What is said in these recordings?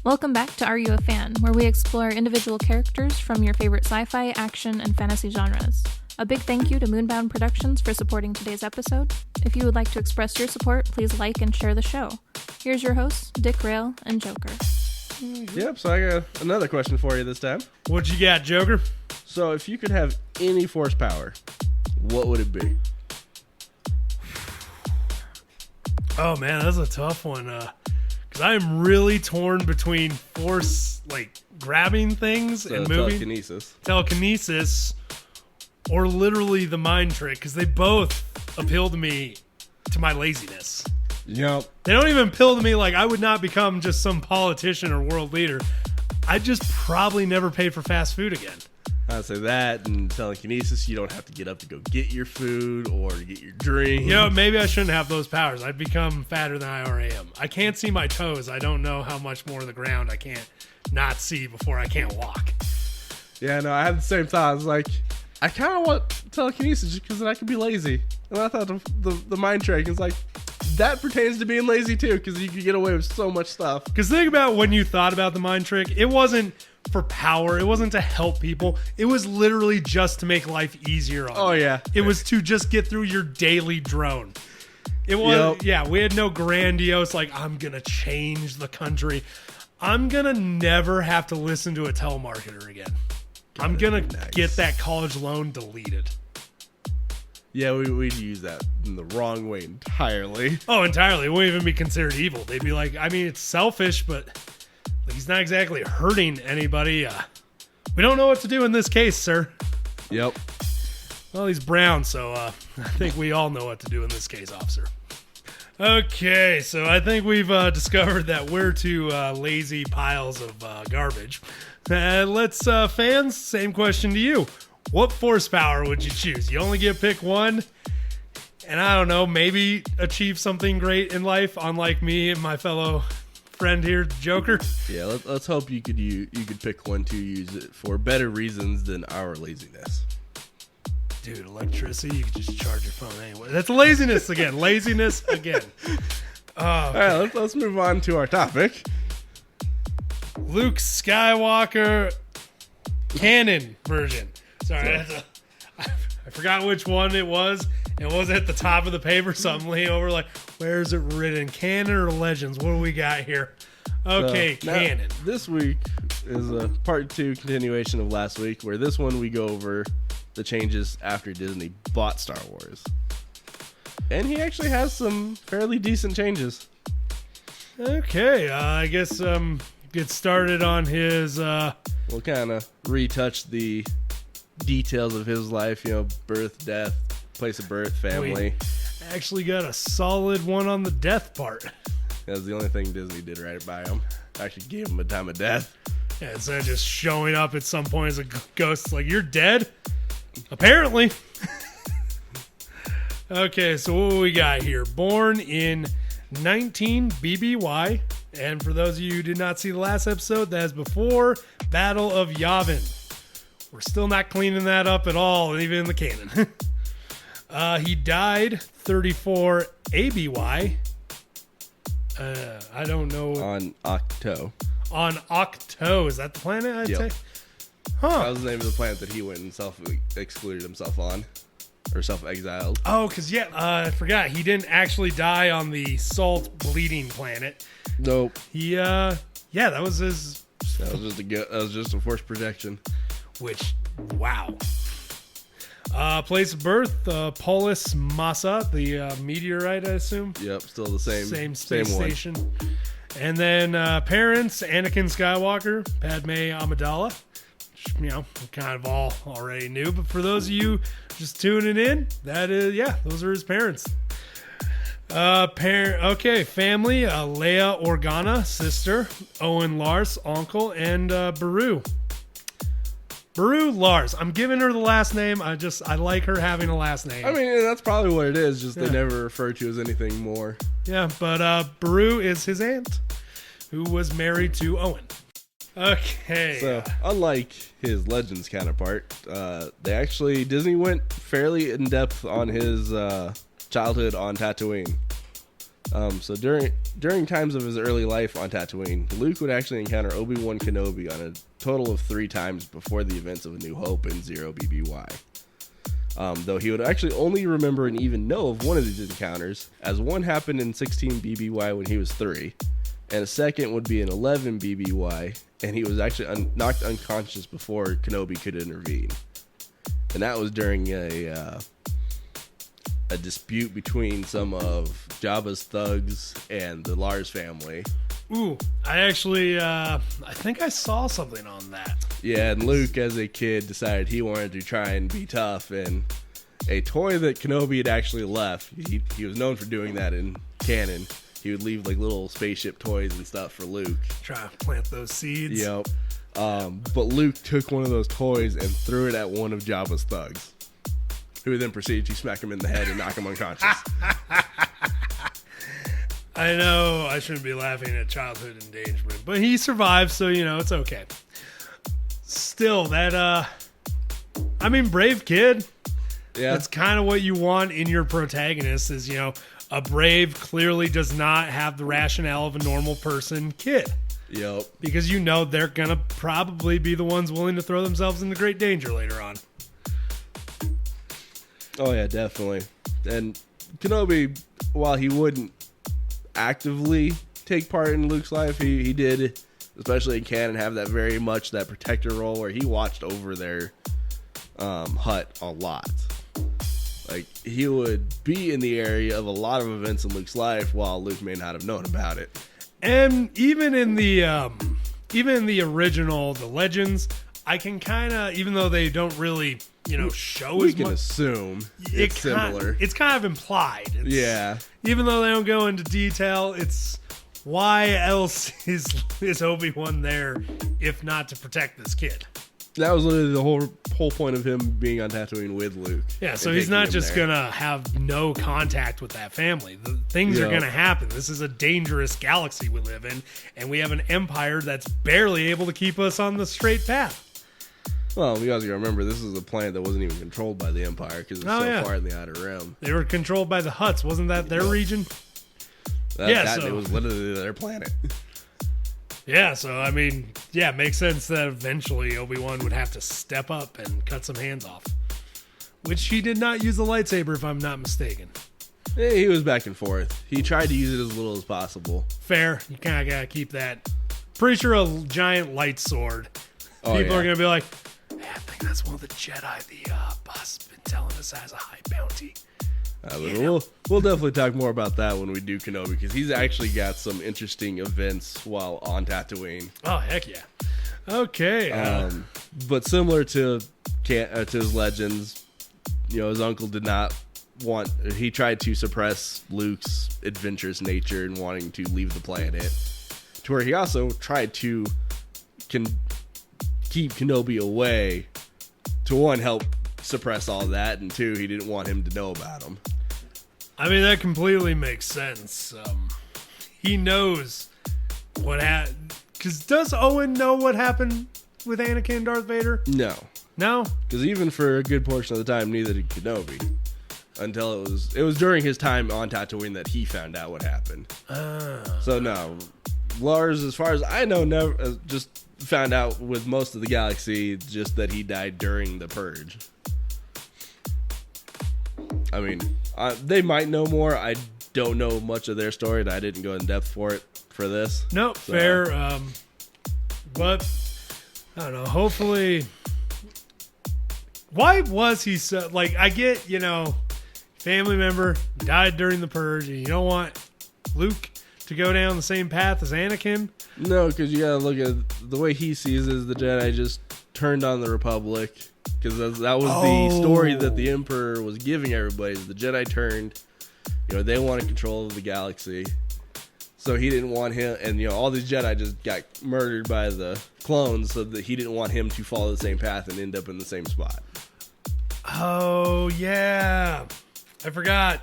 Welcome back to Are You a Fan, where we explore individual characters from your favorite sci-fi, action, and fantasy genres. A big thank you to Moonbound Productions for supporting today's episode. If you would like to express your support, please like and share the show. Here's your hosts, d-rael and Joker. Yep, so I got another question for you this time. What you got, Joker? So if you could have any force power, what would it be? Oh man, that's a tough one. Because I am really torn between force, like grabbing things and moving, telekinesis, or literally the mind trick. Because they both appeal to me, to my laziness. Yep. They don't even appeal to me like I would not become just some politician or world leader. I'd just probably never pay for fast food again. I'd say that, and telekinesis, you don't have to get up to go get your food or get your drink. You know, maybe I shouldn't have those powers. I'd become fatter than I already am. I can't see my toes. I don't know how much more of the ground I can't not see before I can't walk. Yeah, no, I had the same thought. I was like, I kind of want telekinesis just because then I can be lazy. And I thought the mind trick is like, that pertains to being lazy too, because you can get away with so much stuff. Because think about when you thought about the mind trick, it wasn't for power. It wasn't to help people. It was literally just to make life easier on you. Yeah. It was to just get through your daily drone. It was, Yeah, we had no grandiose, like, I'm going to change the country. I'm going to never have to listen to a telemarketer again. I'm going to get that college loan deleted. Yeah, we'd use that in the wrong way entirely. Oh, entirely. It wouldn't even be considered evil. They'd be like, I mean, it's selfish, but like, he's not exactly hurting anybody. We don't know what to do in this case, sir. Yep. Well, he's brown, so I think we all know what to do in this case, officer. Okay, so I think we've discovered that we're two lazy piles of garbage. Let's, fans, same question to you. What force power would you choose? You only get to pick one, and I don't know, maybe achieve something great in life, unlike me and my fellow friend here, Joker. Yeah, let's hope you could pick one to use it for better reasons than our laziness. Dude, electricity, you can just charge your phone anyway. That's laziness again. Laziness again. Oh, all right, let's move on to our topic. Luke Skywalker canon version. Sorry, I forgot which one it was. It was at the top of the paper. So I'm leaning over like, where is it written? Canon or Legends? What do we got here? Okay, so, canon. This week is a part 2 continuation of last week, where this one we go over the changes after Disney bought Star Wars. And he actually has some fairly decent changes. Okay, I guess get started on his... We'll kind of retouch the details of his life, birth, death, place of birth, family. We actually got a solid one on the death part. That's the only thing Disney did right by him. Actually gave him a time of death. Yeah, instead of just showing up at some point as a ghost, like, you're dead? Apparently. Okay, so what we got here? Born in 19 BBY. And for those of you who did not see the last episode, that is before Battle of Yavin. We're still not cleaning that up at all, even in the canon. He died 34 ABY. I don't know. On Octo. On Octo. Is that the planet, I'd say? Huh. That was the name of the planet that he went and self-excluded himself on. Or self-exiled. Oh, because, I forgot. He didn't actually die on the salt bleeding planet. Nope. He, that was his... That was just a force projection. Which, wow. Place of birth, Polis Massa, the meteorite, I assume. Yep, still the same. Same space station. And then parents, Anakin Skywalker, Padme Amidala. Which, we kind of all already knew. But for those of you just tuning in, that is, those are his parents. Family, Leia Organa, sister, Owen Lars, uncle, and Beru. Beru Lars. I'm giving her the last name. I like her having a last name. I mean, that's probably what it is. Just they never refer to as anything more. Yeah, but Beru is his aunt, who was married to Owen. Okay. So, unlike his Legends counterpart, Disney went fairly in depth on his childhood on Tatooine. So during times of his early life on Tatooine, Luke would actually encounter Obi-Wan Kenobi on a total of 3 times before the events of A New Hope and 0 BBY. Though he would actually only remember and even know of one of these encounters, as one happened in 16 BBY when he was 3, and a second would be in 11 BBY, and he was actually knocked unconscious before Kenobi could intervene. And that was during a dispute between some of Jabba's thugs and the Lars family. Ooh, I actually, I think I saw something on that. Yeah, and Luke, as a kid, decided he wanted to try and be tough, and a toy that Kenobi had actually left, he was known for doing that in canon. He would leave like little spaceship toys and stuff for Luke. Try to plant those seeds. Yep. But Luke took one of those toys and threw it at one of Jabba's thugs, who then proceeded to smack him in the head and knock him unconscious. I know I shouldn't be laughing at childhood endangerment, but he survived, so, it's okay. Still, that, brave kid. Yeah. That's kind of what you want in your protagonist is, a brave, clearly does not have the rationale of a normal person kid. Yep. Because they're going to probably be the ones willing to throw themselves into great danger later on. Oh, yeah, definitely. And Kenobi, while he wouldn't actively take part in Luke's life, he did, especially in canon, have that very much that protector role where he watched over their hut a lot. Like, he would be in the area of a lot of events in Luke's life while Luke may not have known about it. And even in the original, the Legends, I can kind of, even though they don't really, show we as can much, assume it's similar. It's kind of implied. Yeah. Even though they don't go into detail, it's why else is Obi-Wan there if not to protect this kid? That was literally the whole point of him being on Tatooine with Luke. Yeah, so he's not just going to have no contact with that family. Things are going to happen. This is a dangerous galaxy we live in, and we have an empire that's barely able to keep us on the straight path. Well, you guys got to remember, this is a planet that wasn't even controlled by the Empire because it's far in the Outer Rim. They were controlled by the Hutts. Wasn't that their region? It was literally their planet. Yeah, so, it makes sense that eventually Obi-Wan would have to step up and cut some hands off. Which he did not use the lightsaber, if I'm not mistaken. Yeah, he was back and forth. He tried to use it as little as possible. Fair. You kind of got to keep that. Pretty sure a giant light sword. People are going to be like, hey, I think that's one of the Jedi the boss has been telling us has a high bounty. We'll definitely talk more about that when we do Kenobi, because he's actually got some interesting events while on Tatooine. Oh, heck yeah. Okay. But similar to his Legends, his uncle did not want... He tried to suppress Luke's adventurous nature and wanting to leave the planet, to where he also tried to keep Kenobi away to, one, help suppress all that, and 2, he didn't want him to know about him. That completely makes sense. He knows what happened. Because does Owen know what happened with Anakin and Darth Vader? No. No? Because even for a good portion of the time, neither did Kenobi. Until it was during his time on Tatooine that he found out what happened. So no. Lars, as far as I know, never just found out with most of the galaxy just that he died during the Purge. They might know more. I don't know much of their story, and I didn't go in depth for this. Nope, so. Fair. But I don't know. Hopefully, why was he so? I get, family member died during the Purge, and you don't want Luke to go down the same path as Anakin. No, because you gotta look at the way he sees it. Is the Jedi just turned on the Republic. Because that was the story that the Emperor was giving everybody. The Jedi turned, they wanted control of the galaxy. So he didn't want him, and all these Jedi just got murdered by the clones, so that he didn't want him to follow the same path and end up in the same spot. Oh, yeah. I forgot.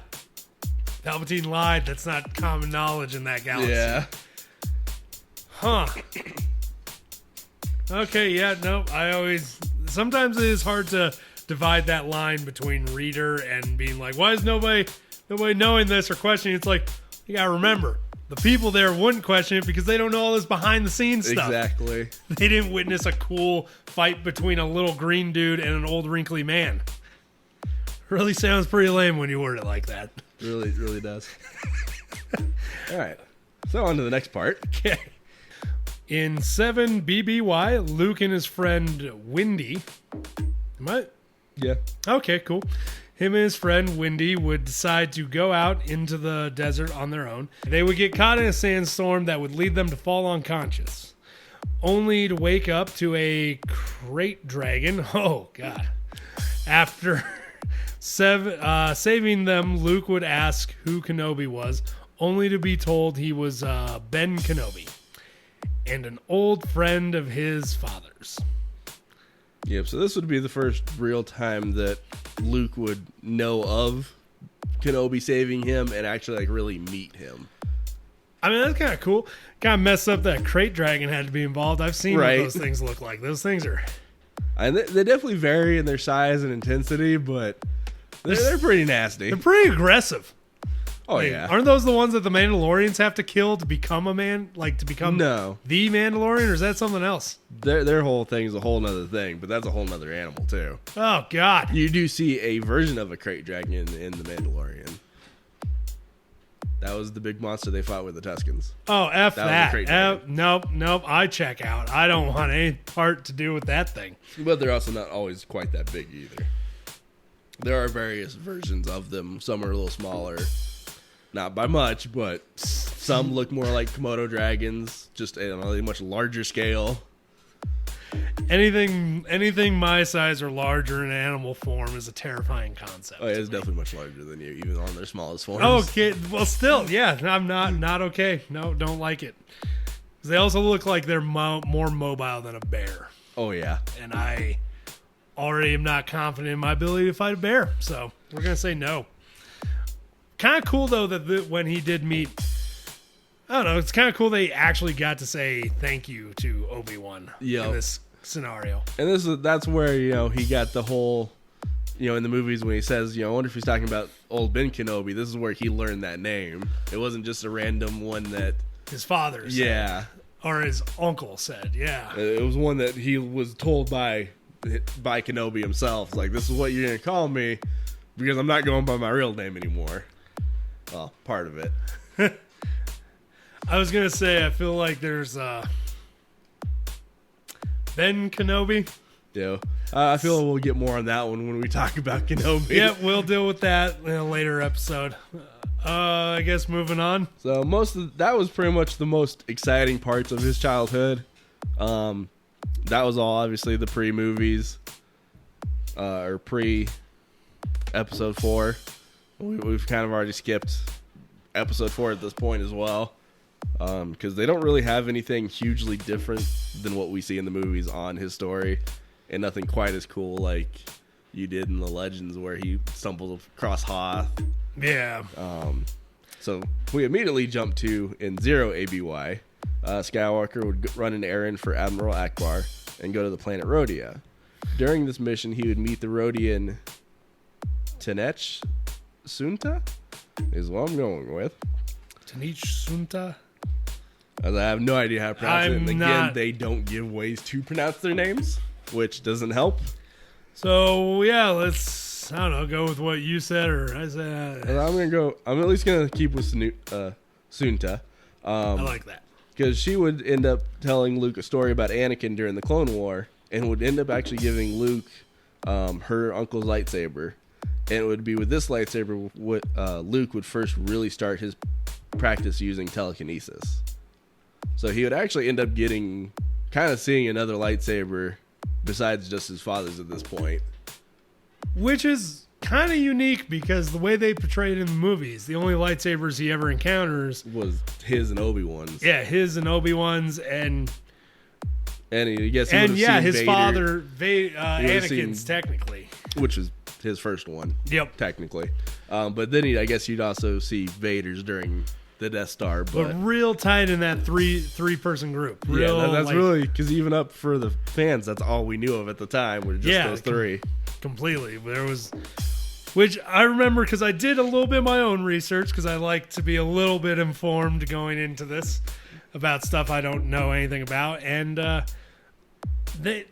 Palpatine lied. That's not common knowledge in that galaxy. Yeah. Huh. Okay, yeah, no, sometimes it is hard to divide that line between reader and being like, why is nobody knowing this or questioning? It's like, You gotta remember, the people there wouldn't question it because they don't know all this behind the scenes stuff. Exactly. They didn't witness a cool fight between a little green dude and an old wrinkly man. Really sounds pretty lame when you word it like that. Really, really does. All right. So on to the next part. Okay. In 7 BBY, Luke and his friend Windy. Am I? Yeah. Okay, cool. Him and his friend Windy would decide to go out into the desert on their own. They would get caught in a sandstorm that would lead them to fall unconscious, only to wake up to a crate dragon. Oh, God. After saving them, Luke would ask who Kenobi was, only to be told he was Ben Kenobi and an old friend of his father's. Yep, so this would be the first real time that Luke would know of Kenobi saving him and actually like really meet him. I mean, that's kind of cool. Kind of messed up that crate dragon had to be involved. I've seen what those things look like. Those things are... And they definitely vary in their size and intensity, but they're pretty nasty. They're pretty aggressive. Oh, like, yeah. Aren't those the ones that the Mandalorians have to kill to become a man? Like, to become No. the Mandalorian? Or is that something else? Their whole thing is a whole nother thing, but that's a whole nother animal, too. Oh, God. You do see a version of a crate dragon in The Mandalorian. That was the big monster they fought with the Tuscans. Oh, F That was a that. crate dragon. Nope. I check out. I don't want any part to do with that thing. But they're also not always quite that big either. There are various versions of them. Some are a little smaller. Not by much, but some look more like Komodo dragons, just on a much larger scale. Anything my size or larger in animal form is a terrifying concept. Oh, yeah, it's definitely much larger than you, even on their smallest forms. Okay, well, still, yeah, I'm not okay. No, don't like it. They also look like they're more mobile than a bear, Oh, yeah. and I already am not confident in my ability to fight a bear, so we're gonna say no. Kind of cool though that when he did meet, I don't know. It's kind of cool that he actually got to say thank you to Obi-Wan in this scenario. And that's where he got the whole, in the movies when he says, I wonder if he's talking about old Ben Kenobi. This is where he learned that name. It wasn't just a random one that His father said. Yeah. Or his uncle said, yeah. It was one that he was told by Kenobi himself. Like, this is what you're gonna call me because I'm not going by my real name anymore. Well, part of it. I was gonna say I feel like there's Ben Kenobi. Yeah, I feel we'll get more on that one when we talk about Kenobi. Yeah, we'll deal with that in a later episode. I guess moving on. So that was pretty much the most exciting parts of his childhood. That was all obviously the pre-movies, or pre-episode 4. We've kind of already skipped episode 4 at this point as well, because they don't really have anything hugely different than what we see in the movies on his story, and nothing quite as cool like you did in the Legends where he stumbled across Hoth. Yeah. So we immediately jump to in 0 ABY. Skywalker would run an errand for Admiral Akbar and go to the planet Rhodia. During this mission, he would meet the Rhodian Tenech Sunta, is what I'm going with. Tenech Sunta? As I have no idea how to pronounce it. And again, not... they don't give ways to pronounce their names, which doesn't help. So, yeah, let's, I don't know, go with what you said, or I said... I'm at least going to keep with Sunta. I like that. Because she would end up telling Luke a story about Anakin during the Clone War, and would end up actually giving Luke her uncle's lightsaber. And it would be with this lightsaber Luke would first really start his practice using telekinesis. So he would actually end up seeing another lightsaber besides just his father's at this point. Which is kind of unique because the way they portray it in the movies, the only lightsabers he ever encounters was his and Obi-Wan's. Yeah, his and Obi-Wan's his Vader. father, Anakin's technically, which was his first one. Yep, technically. But then you'd also see Vader's during the Death Star, but real tight in that three person group. That's really because even up for the fans, that's all we knew of at the time. Were just those three. Completely. There was Which I remember because I did a little bit of my own research because I like to be a little bit informed going into this about stuff I don't know anything about. And I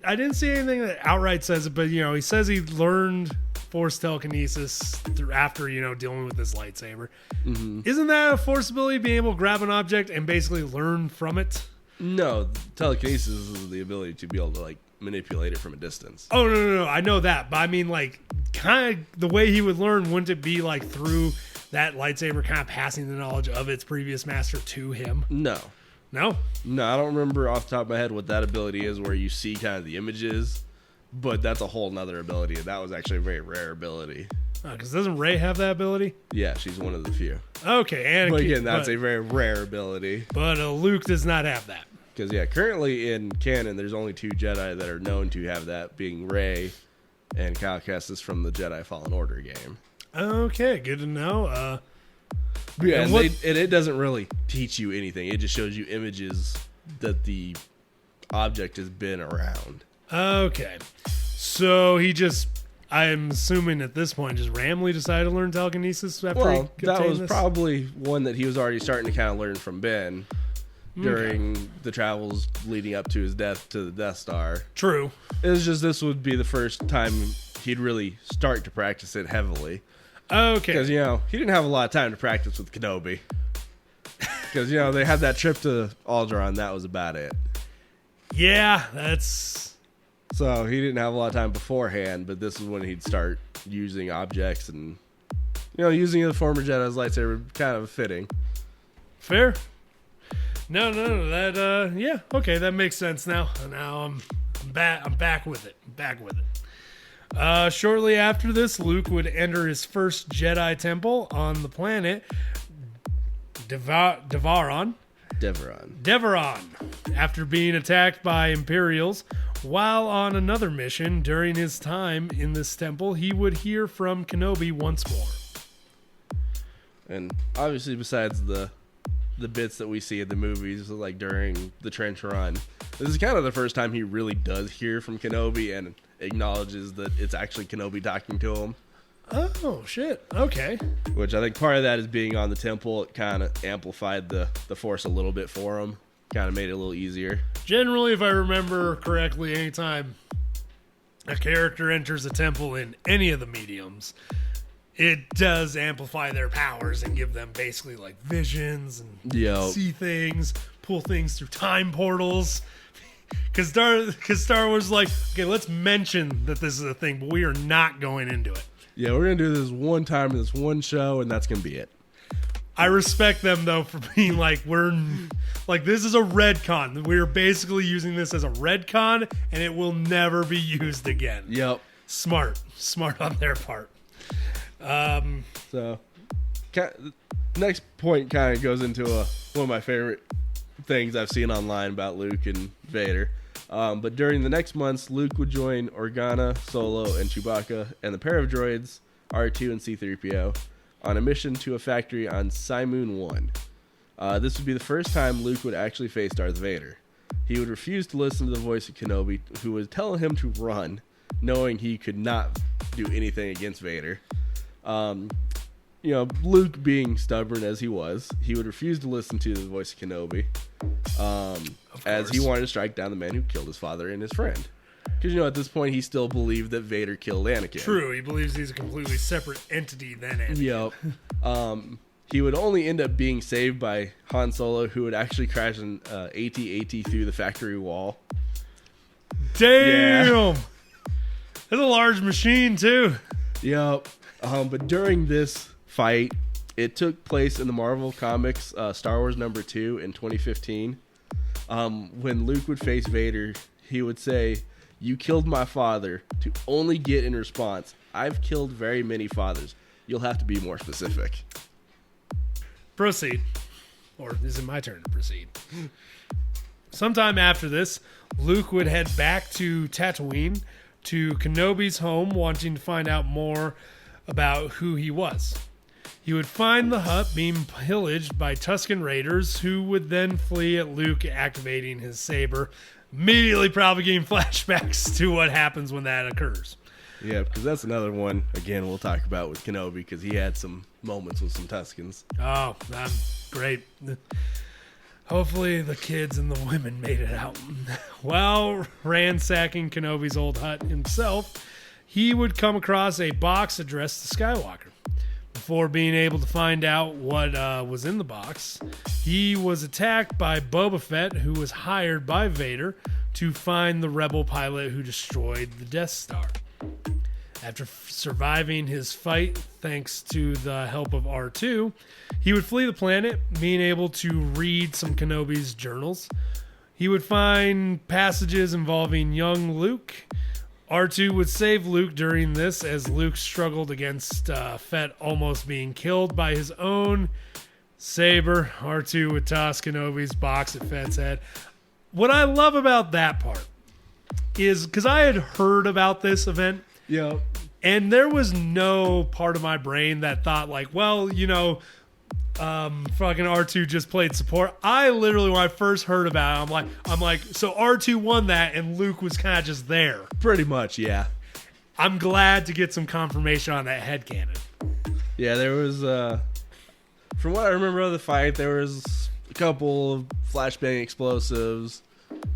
didn't see anything that outright says it, but, he says he learned force telekinesis after, dealing with this lightsaber. Mm-hmm. Isn't that a force ability, being able to grab an object and basically learn from it? No, telekinesis is the ability to be able to, manipulate it from a distance. Oh, no, I know that. But I mean, kind of the way he would learn, wouldn't it be, through that lightsaber kind of passing the knowledge of its previous master to him? No, I don't remember off the top of my head what that ability is where you see kind of the images, but that's a whole nother ability. That was actually a very rare ability. Because doesn't Rey have that ability? Yeah, she's one of the few. Okay, but again, that's a very rare ability. But Luke does not have that. Because, currently in canon, there's only 2 Jedi that are known to have that, being Rey and Cal Kestis from the Jedi Fallen Order game. Okay, good to know. And it doesn't really teach you anything. It just shows you images that the object has been around. Okay. So I'm assuming at this point, just randomly decided to learn telekinesis after that was probably one that he was already starting to kind of learn from Ben during the travels leading up to his death to the Death Star. True. It was just this would be the first time he'd really start to practice it heavily. Okay. Because, he didn't have a lot of time to practice with Kenobi. Because, they had that trip to Alderaan. That was about it. Yeah, that's... So he didn't have a lot of time beforehand, but this is when he'd start using objects and, using the former Jedi's lightsaber, kind of fitting. Fair. No, that, yeah, okay, that makes sense now. Now I'm back with it. Shortly after this, Luke would enter his first Jedi temple on the planet Devaron, after being attacked by Imperials. While on another mission, during his time in this temple, he would hear from Kenobi once more. And obviously, besides the bits that we see in the movies, during the trench run, this is kind of the first time he really does hear from Kenobi and acknowledges that it's actually Kenobi talking to him. Oh, shit. Okay. Which I think part of that is being on the temple. It kind of amplified the Force a little bit for him. Kind of made it a little easier. Generally, if I remember correctly, anytime a character enters a temple in any of the mediums, it does amplify their powers and give them basically visions and see things, pull things through time portals. Because Star Wars is okay, let's mention that this is a thing, but we are not going into it. Yeah, we're going to do this one time in this one show, and that's going to be it. I respect them, though, for being this is a retcon. We're basically using this as a retcon, and it will never be used again. Yep. Smart on their part. So, next point kind of goes into one of my favorite things I've seen online about Luke and Vader. But during the next months, Luke would join Organa, Solo, and Chewbacca, and the pair of droids, R2 and C-3PO, on a mission to a factory on Simoon 1. This would be the first time Luke would actually face Darth Vader. He would refuse to listen to the voice of Kenobi, who was telling him to run, knowing he could not do anything against Vader. Luke being stubborn as he was, he would refuse to listen to the voice of Kenobi, as he wanted to strike down the man who killed his father and his friend. Because, at this point, he still believed that Vader killed Anakin. True, he believes he's a completely separate entity than Anakin. Yep. He would only end up being saved by Han Solo, who would actually crash an AT-AT through the factory wall. Damn! Yeah. That's a large machine, too. Yep. But during this fight, it took place in the Marvel Comics Star Wars number 2 in 2015. When Luke would face Vader, he would say, "You killed my father," to only get in response, "I've killed very many fathers. You'll have to be more specific." Proceed. Or is it my turn to proceed? Sometime after this, Luke would head back to Tatooine, to Kenobi's home, wanting to find out more about who he was. He would find the hut being pillaged by Tusken Raiders, who would then flee at Luke activating his saber, immediately probably getting flashbacks to what happens when that occurs. Yeah, because that's another one, again, we'll talk about with Kenobi, because he had some moments with some Tuscans. Oh, great. Hopefully the kids and the women made it out. While ransacking Kenobi's old hut himself, he would come across a box addressed to Skywalker. Before being able to find out what was in the box, he was attacked by Boba Fett, who was hired by Vader to find the rebel pilot who destroyed the Death Star. After surviving his fight, thanks to the help of R2, he would flee the planet, being able to read some Kenobi's journals. He would find passages involving young Luke. R2 would save Luke during this, as Luke struggled against Fett almost being killed by his own saber. R2 would toss Kenobi's box at Fett's head. What I love about that part is, because I had heard about this event, Yeah. and there was no part of my brain that thought like, well, fucking R2 just played support. I literally, when I first heard about it, I'm like, so R2 won that and Luke was kind of just there. Pretty much, yeah. I'm glad to get some confirmation on that headcanon. Yeah, there was, from what I remember of the fight, there was a couple of flashbang explosives.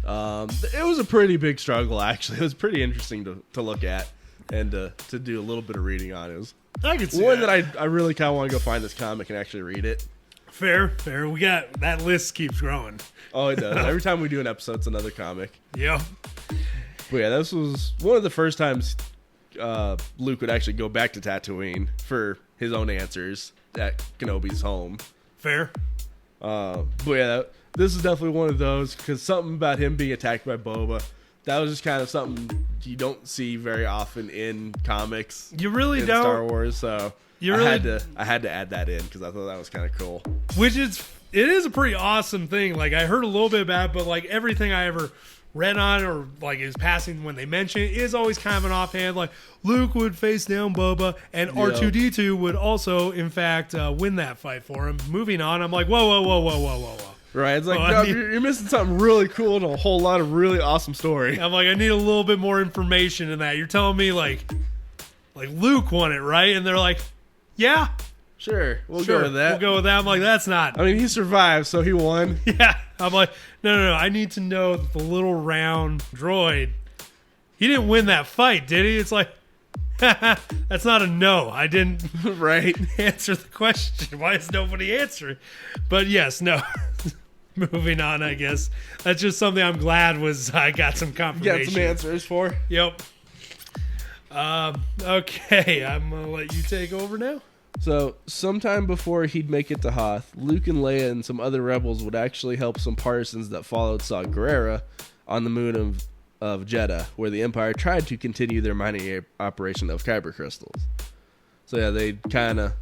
It was a pretty big struggle, actually. It was pretty interesting to look at and to do a little bit of reading on. It was I could see one that I really kind of want to go find this comic and actually read it. Fair. We got, that list keeps growing. Oh, it does. Every time we do an episode, it's another comic. Yeah. But yeah, this was one of the first times Luke would actually go back to Tatooine for his own answers at Kenobi's home. Fair. But yeah, this is definitely one of those, because something about him being attacked by Boba, that was just kind of something you don't see very often in comics. You really in don't. Star Wars, so You I really had to add that in because I thought that was kind of cool. It is a pretty awesome thing. Like, I heard a little bit about it, but like everything I ever read on or like is passing when they mention it is always kind of an offhand. Like, Luke would face down Boba, and R2-D2 would also, in fact, win that fight for him. Moving on, I'm like, whoa. Right, it's like, no, you're missing something really cool and a whole lot of really awesome story. I'm like, I need a little bit more information in that. You're telling me like Luke won it, right? And they're like, yeah, Sure, we'll go with that. We'll go with that. I'm like, that's not. I mean, he survived, so he won. Yeah. I'm like, no. I need to know that the little round droid, he didn't win that fight, did he? It's like, that's not a no. I didn't Right. answer the question. Why is nobody answering? But yes, no. Moving on, I guess. That's just something I'm glad I got some confirmation. Got some answers for. Yep. Okay, I'm going to let you take over now. So, sometime before he'd make it to Hoth, Luke and Leia and some other rebels would actually help some partisans that followed Saw Gerrera on the moon of Jeddah, where the Empire tried to continue their mining operation of kyber crystals. So yeah, they kind of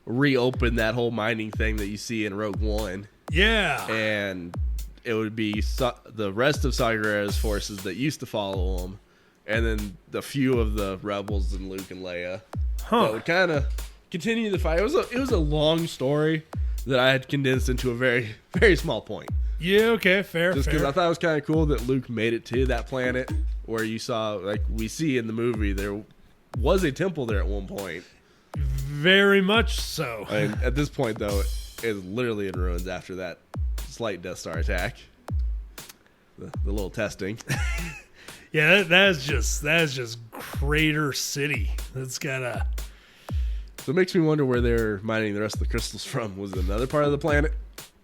reopened that whole mining thing that you see in Rogue One. Yeah. And it would be the rest of Saw Gerrera's forces that used to follow him, and then the few of the rebels and Luke and Leia that would kind of continue the fight. It was a long story that I had condensed into a very, very small point. Yeah, okay, fair. Just because I thought it was kind of cool that Luke made it to that planet where you saw, like we see in the movie, there was a temple there at one point. Very much so. I mean, at this point, though, it is literally in ruins after that slight Death Star attack. The little testing. Yeah, that is just Crater City. That's got a... So it makes me wonder where they're mining the rest of the crystals from. Was it another part of the planet?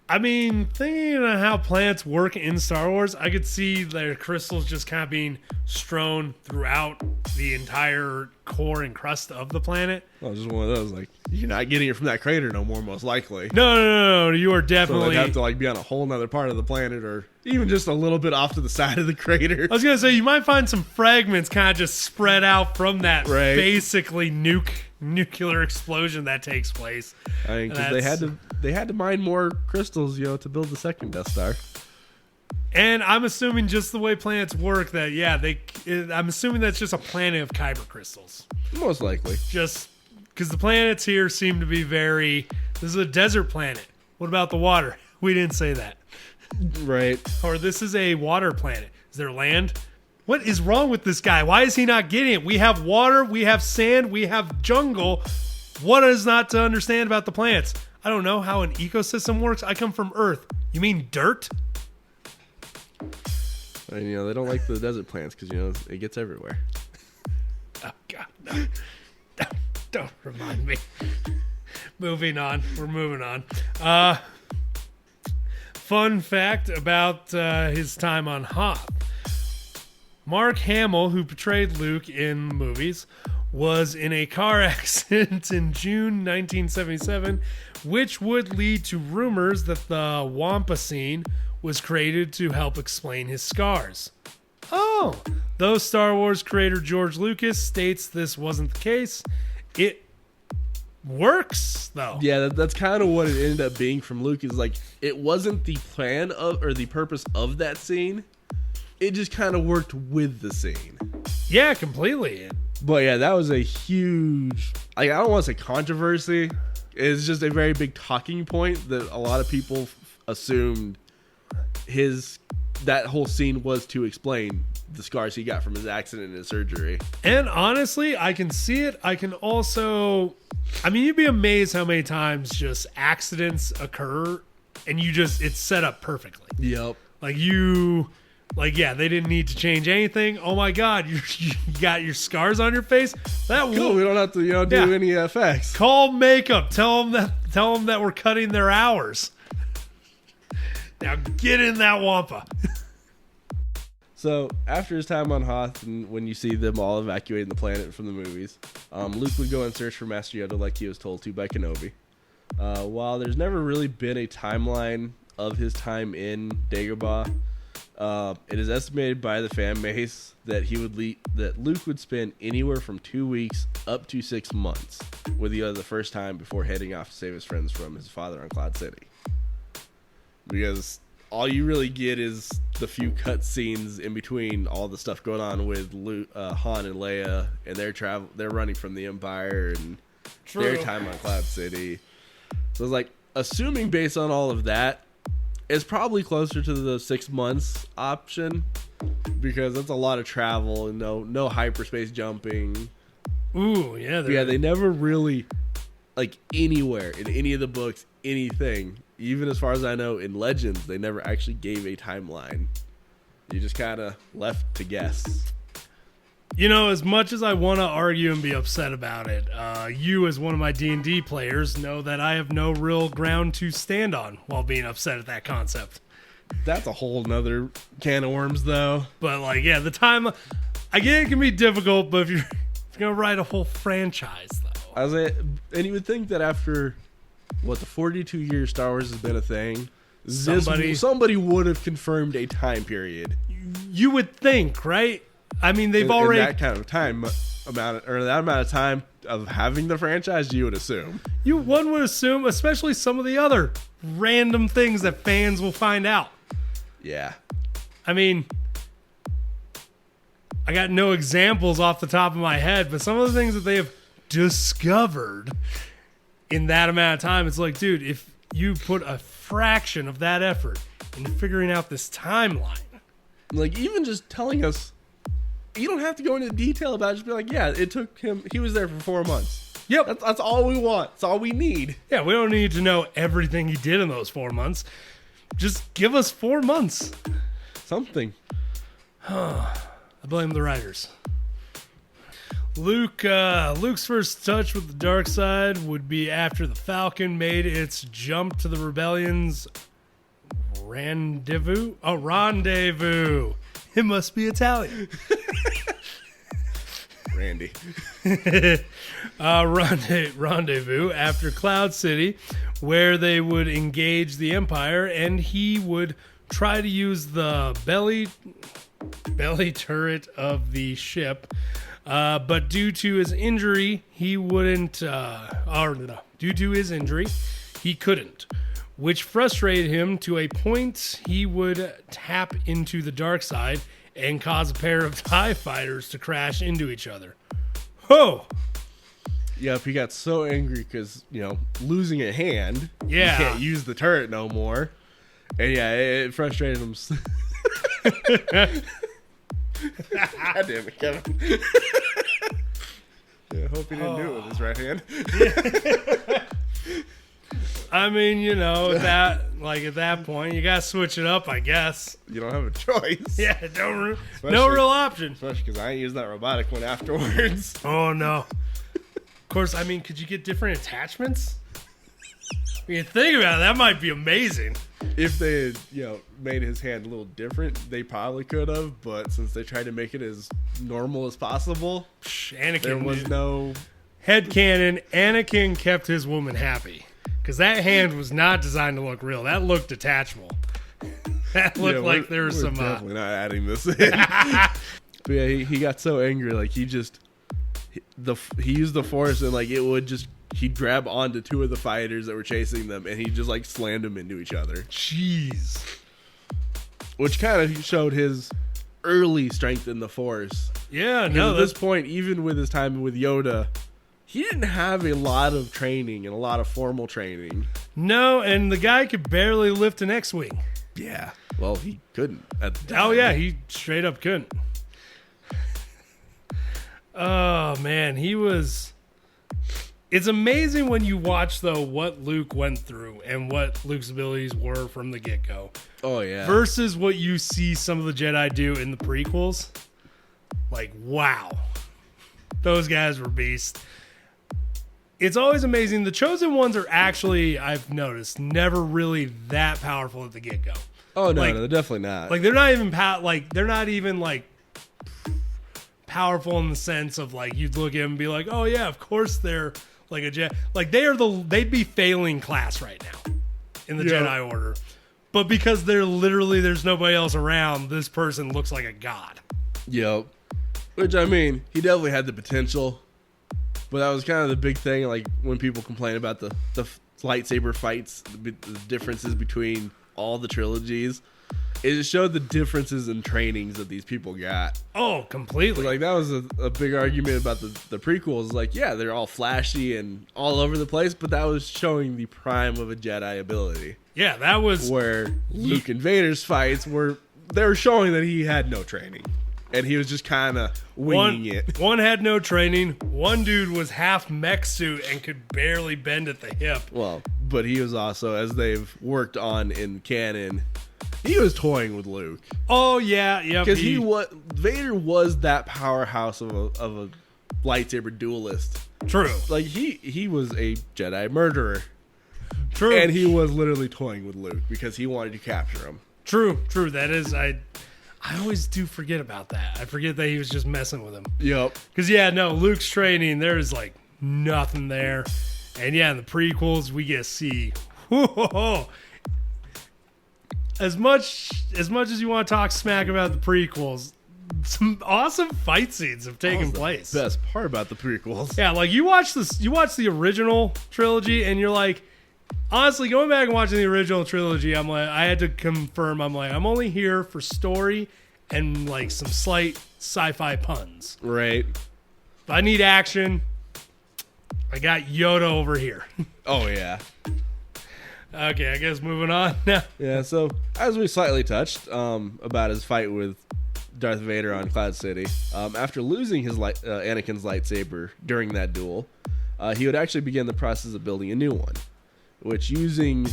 I mean, thinking of how planets work in Star Wars, I could see their crystals just kind of being strewn throughout the entire core and crust of the planet. Well, just one of those, like, you're not getting it from that crater no more, most likely. No, you are definitely... So they'd have to, like, be on a whole nother part of the planet, or even just a little bit off to the side of the crater. I was going to say, you might find some fragments kind of just spread out from that basically nuclear explosion that takes place. I mean, because they had to mine more crystals, to build the second Death Star. And I'm assuming just the way planets work that, I'm assuming that's just a planet of kyber crystals. Most likely. Just because the planets here seem to be this is a desert planet. What about the water? We didn't say that. Right. Or this is a water planet. Is there land? What is wrong with this guy? Why is he not getting it? We have water, we have sand, we have jungle. What is not to understand about the plants? I don't know how an ecosystem works. I come from Earth. You mean dirt? And, they don't like the desert plants because, it gets everywhere. Oh, God, no. Don't remind me. Moving on. We're moving on. Fun fact about his time on Hoth. Mark Hamill, who portrayed Luke in movies, was in a car accident in June 1977, which would lead to rumors that the Wampa scene was created to help explain his scars. Oh, though Star Wars creator George Lucas states this wasn't the case, it works, though. Yeah, that's kind of what it ended up being from Luke. Is like, it wasn't the plan of or the purpose of that scene. It just kind of worked with the scene. Yeah, completely. But yeah, that was a huge, I don't want to say controversy. It's just a very big talking point that a lot of people assumed that whole scene was to explain the scars he got from his accident and his surgery. And honestly, I can see it. I can also, you'd be amazed how many times just accidents occur and it's set up perfectly. Yep. Yeah, they didn't need to change anything. Oh my God, you got your scars on your face. Cool. We don't have to, do any effects. Call makeup. Tell them that we're cutting their hours. Now get in that Wampa. So after his time on Hoth, and when you see them all evacuating the planet from the movies, Luke would go and search for Master Yoda like he was told to by Kenobi. While there's never really been a timeline of his time in Dagobah, it is estimated by the fan base that that Luke would spend anywhere from 2 weeks up to 6 months with Yoda the first time before heading off to save his friends from his father on Cloud City. Because all you really get is the few cut scenes in between all the stuff going on with Luke, Han and Leia and they're running from the Empire and their time on Cloud City. So it's like, assuming based on all of that, it's probably closer to the 6 months option because that's a lot of travel and no hyperspace jumping. Ooh, yeah. Yeah, they never really, anywhere in any of the books, anything, even as far as I know, in Legends, they never actually gave a timeline. You just kind of left to guess. As much as I want to argue and be upset about it, you as one of my D&D players know that I have no real ground to stand on while being upset at that concept. That's a whole nother can of worms, though. But, the time... I get it can be difficult, but if you're going to write a whole franchise, though... And you would think that after, the 42 years Star Wars has been a thing, somebody would have confirmed a time period. You would think, right? They've already... In that kind of time that amount of time of having the franchise, you would assume. One would assume, especially some of the other random things that fans will find out. Yeah. I got no examples off the top of my head, but some of the things that they have discovered in that amount of time, it's like, dude, if you put a fraction of that effort into figuring out this timeline. Even just telling us, you don't have to go into detail about it. Just be like, yeah, it took him, he was there for 4 months. Yep. That's all we want. That's all we need. Yeah, we don't need to know everything he did in those 4 months. Just give us 4 months. Something. I blame the writers. Luke's first touch with the dark side would be after the Falcon made its jump to the Rebellion's rendezvous. It must be Italian. Randy. Rendezvous after Cloud City, where they would engage the Empire, and he would try to use the belly turret of the ship. But due to his injury, he couldn't, which frustrated him to a point he would tap into the dark side and cause a pair of TIE fighters to crash into each other. Oh! Yep, he got so angry because, losing a hand, yeah, you can't use the turret no more. And yeah, it frustrated him. God damn it, Kevin. I hope he didn't do it with his right hand. I mean, you know, at that point, you gotta switch it up, I guess. You don't have a choice. Yeah, no real option. Especially because I ain't used that robotic one afterwards. Oh no. Of course, I mean, could you get different attachments? When you think about it, that might be amazing. If they had, made his hand a little different, they probably could have. But since they tried to make it as normal as possible, Anakin, there was no headcanon. Anakin kept his woman happy because that hand was not designed to look real. That looked detachable. That looked like there was some. Definitely not adding this in. But yeah, he got so angry, like he used the force and like it would just. He'd grab onto two of the fighters that were chasing them, and he just like slammed them into each other. Jeez. Which kind of showed his early strength in the Force. Yeah, no. At this point, even with his time with Yoda, he didn't have a lot of training and a lot of formal training. No, and the guy could barely lift an X-wing. Yeah. Well, he couldn't at the time. Oh, yeah, he straight up couldn't. Oh, man, he was... It's amazing when you watch, though, what Luke went through and what Luke's abilities were from the get-go. Oh, yeah. Versus what you see some of the Jedi do in the prequels. Like, wow. Those guys were beasts. It's always amazing. The Chosen Ones are actually, I've noticed, never really that powerful at the get-go. Oh, no, no, they're definitely not. Like, they're not even, powerful in the sense of, like, you'd look at them and be like, oh, yeah, of course they're... Like a Jedi, like they'd be failing class right now in the Jedi Order, but because there's nobody else around, this person looks like a god. Yep. Which I mean, he definitely had the potential, but that was kind of the big thing. Like when people complain about the lightsaber fights, the differences between all the trilogies. It just showed the differences in trainings that these people got. Oh, completely. Like, that was a big argument about the prequels. Like, yeah, they're all flashy and all over the place, but that was showing the prime of a Jedi ability. Yeah, that was... Where Luke and Vader's fights were showing that he had no training. And he was just kind of winging it. One had no training. One dude was half mech suit and could barely bend at the hip. Well, but he was also, as they've worked on in canon... He was toying with Luke. Oh yeah, yeah. Because Vader was that powerhouse of a lightsaber duelist. True. Like he was a Jedi murderer. True. And he was literally toying with Luke because he wanted to capture him. True. That is, I always do forget about that. I forget that he was just messing with him. Yep. Because Luke's training, there's like nothing there, and yeah, in the prequels we get to see. Whoa. As much as you want to talk smack about the prequels, some awesome fight scenes have taken place. The best part about the prequels. Yeah, like you watch the original trilogy, and you're like, honestly, going back and watching the original trilogy, I'm like, I had to confirm, I'm only here for story and like some slight sci-fi puns. Right. If I need action, I got Yoda over here. Oh yeah. Okay, I guess moving on now. Yeah, so as we slightly touched about his fight with Darth Vader on Cloud City, after losing his Anakin's lightsaber during that duel, he would actually begin the process of building a new one, which, using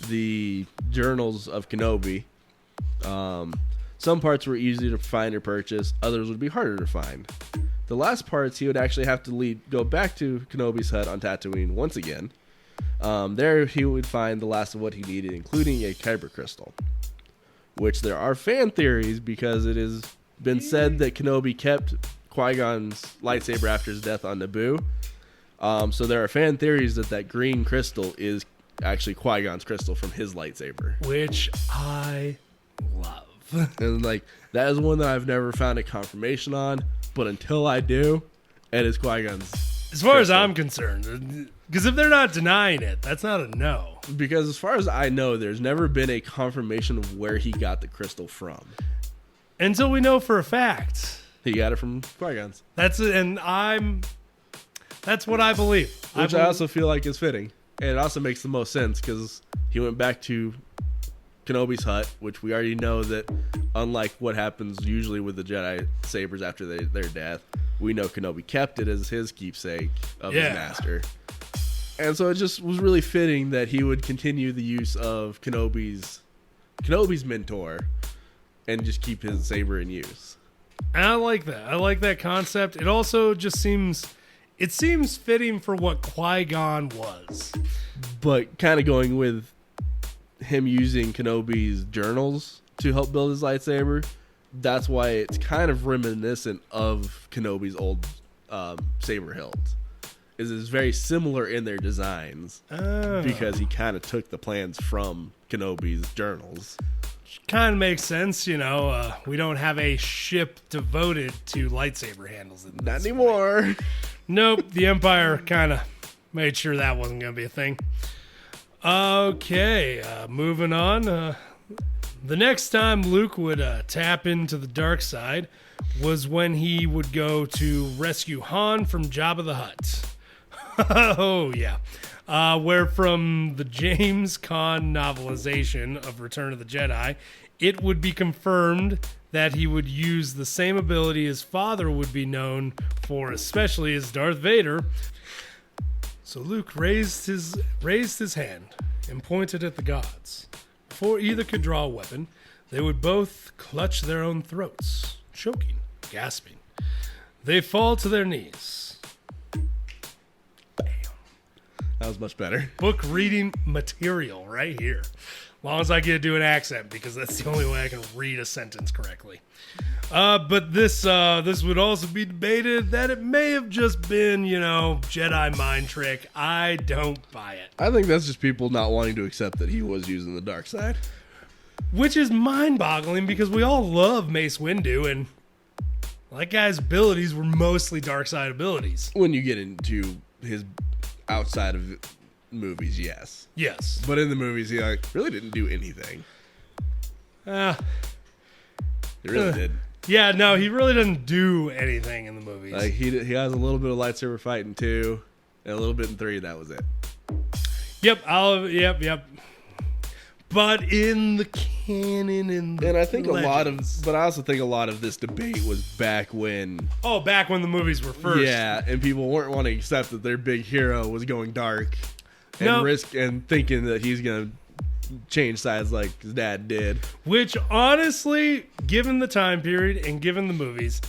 the journals of Kenobi, some parts were easy to find or purchase, others would be harder to find. The last parts he would actually have to go back to Kenobi's hut on Tatooine once again. There he would find the last of what he needed, including a kyber crystal, which there are fan theories because it has been said that Kenobi kept Qui-Gon's lightsaber after his death on Naboo. So there are fan theories that green crystal is actually Qui-Gon's crystal from his lightsaber, which I love. And like that is one that I've never found a confirmation on, but until I do, it is Qui-Gon's. As far as I'm concerned, because if they're not denying it, that's not a no. Because as far as I know, there's never been a confirmation of where he got the crystal from. Until we know for a fact. He got it from Qui-Gon's. That's what I believe. Which I also feel like is fitting. And it also makes the most sense because he went back to Kenobi's hut, which we already know that unlike what happens usually with the Jedi sabers after their death, we know Kenobi kept it as his keepsake of his master. And so it just was really fitting that he would continue the use of Kenobi's mentor and just keep his saber in use. And I like that. I like that concept. It also just seems fitting for what Qui-Gon was. But kind of going with him using Kenobi's journals to help build his lightsaber, that's why it's kind of reminiscent of Kenobi's old saber hilts. It's very similar in their designs because he kind of took the plans from Kenobi's journals. Kind of makes sense, we don't have a ship devoted to lightsaber handles. Not anymore. Nope, the Empire kind of made sure that wasn't going to be a thing. Okay, moving on. The next time Luke would tap into the dark side was when he would go to rescue Han from Jabba the Hutt. Oh, yeah. Where from the James Caan novelization of Return of the Jedi, it would be confirmed that he would use the same ability his father would be known for, especially as Darth Vader. So Luke raised his hand and pointed at the gods. Before either could draw a weapon, they would both clutch their own throats, choking, gasping. They fall to their knees. Bam. That was much better. Book reading material right here. As long as I get to do an accent, because that's the only way I can read a sentence correctly. But this would also be debated that it may have just been, Jedi mind trick. I don't buy it. I think that's just people not wanting to accept that he was using the dark side. Which is mind-boggling because we all love Mace Windu, and that guy's abilities were mostly dark side abilities. When you get into his outside of movies, yes. Yes. But in the movies, he really didn't do anything. He really did. Yeah, no, he really doesn't do anything in the movies. Like he has a little bit of lightsaber fight in 2, and a little bit in 3. That was it. Yep. But in the canon and I think legends. but I also think a lot of this debate was back when. Oh, back when the movies were first. Yeah, and people weren't wanting to accept that their big hero was going dark and thinking that he's gonna change sides like his dad did. Which, honestly, given the time period and given the movies,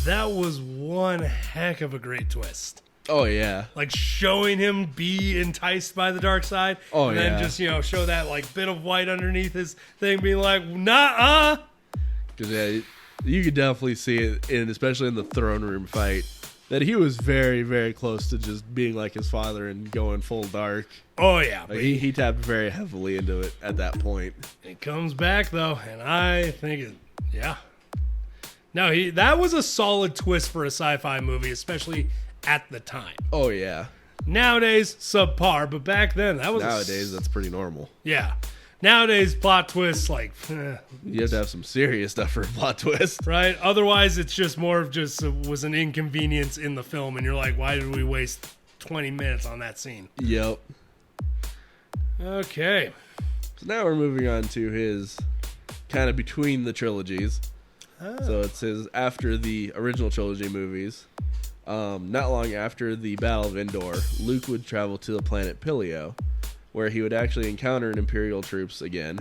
that was one heck of a great twist. Oh, yeah. Like, showing him be enticed by the dark side. Oh, and yeah. then just, show that, bit of white underneath his thing being like, nah-uh. Because, you could definitely see it, especially in the throne room fight, that he was very, very close to just being like his father and going full dark. Oh, yeah. Like he tapped very heavily into it at that point. It comes back, though, and I think No, that was a solid twist for a sci-fi movie, especially at the time. Oh, yeah. Nowadays, subpar, but back then, that was... Nowadays, that's pretty normal. Yeah. Nowadays, plot twists, you have to have some serious stuff for a plot twist. Right? Otherwise, it's just more of was an inconvenience in the film, and you're like, why did we waste 20 minutes on that scene? Yep. Okay. So now we're moving on to his kind of between the trilogies. Oh. So it's his after the original trilogy movies. Not long after the Battle of Endor, Luke would travel to the planet Pilio, where he would actually encounter an Imperial troops again.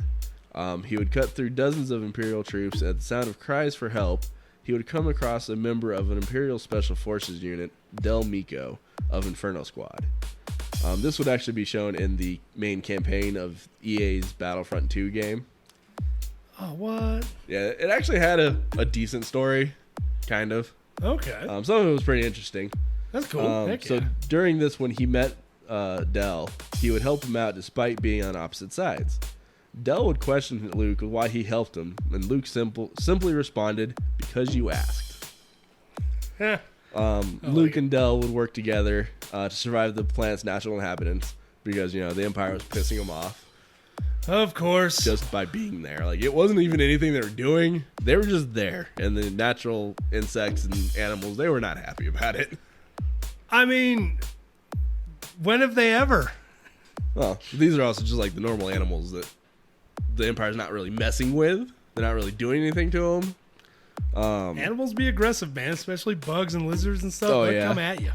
He would cut through dozens of Imperial troops, and at the sound of cries for help, he would come across a member of an Imperial Special Forces unit, Del Meeko, of Inferno Squad. This would actually be shown in the main campaign of EA's Battlefront 2 game. Oh, what? Yeah, it actually had a decent story, kind of. Okay. Some of it was pretty interesting. That's cool. So during this, when he met Del, he would help him out despite being on opposite sides. Del would question Luke why he helped him, and Luke simply responded, "Because you asked." Luke and Del would work together to survive the planet's natural inhabitants because, the Empire was pissing them off. Of course. Just by being there. Like, it wasn't even anything they were doing. They were just there. And the natural insects and animals, they were not happy about it. I mean, when have they ever? Well, these are also just like the normal animals that the Empire's not really messing with. they're not really doing anything to him. Animals be aggressive, man, especially bugs and lizards and stuff. Oh, They'll yeah. come at you.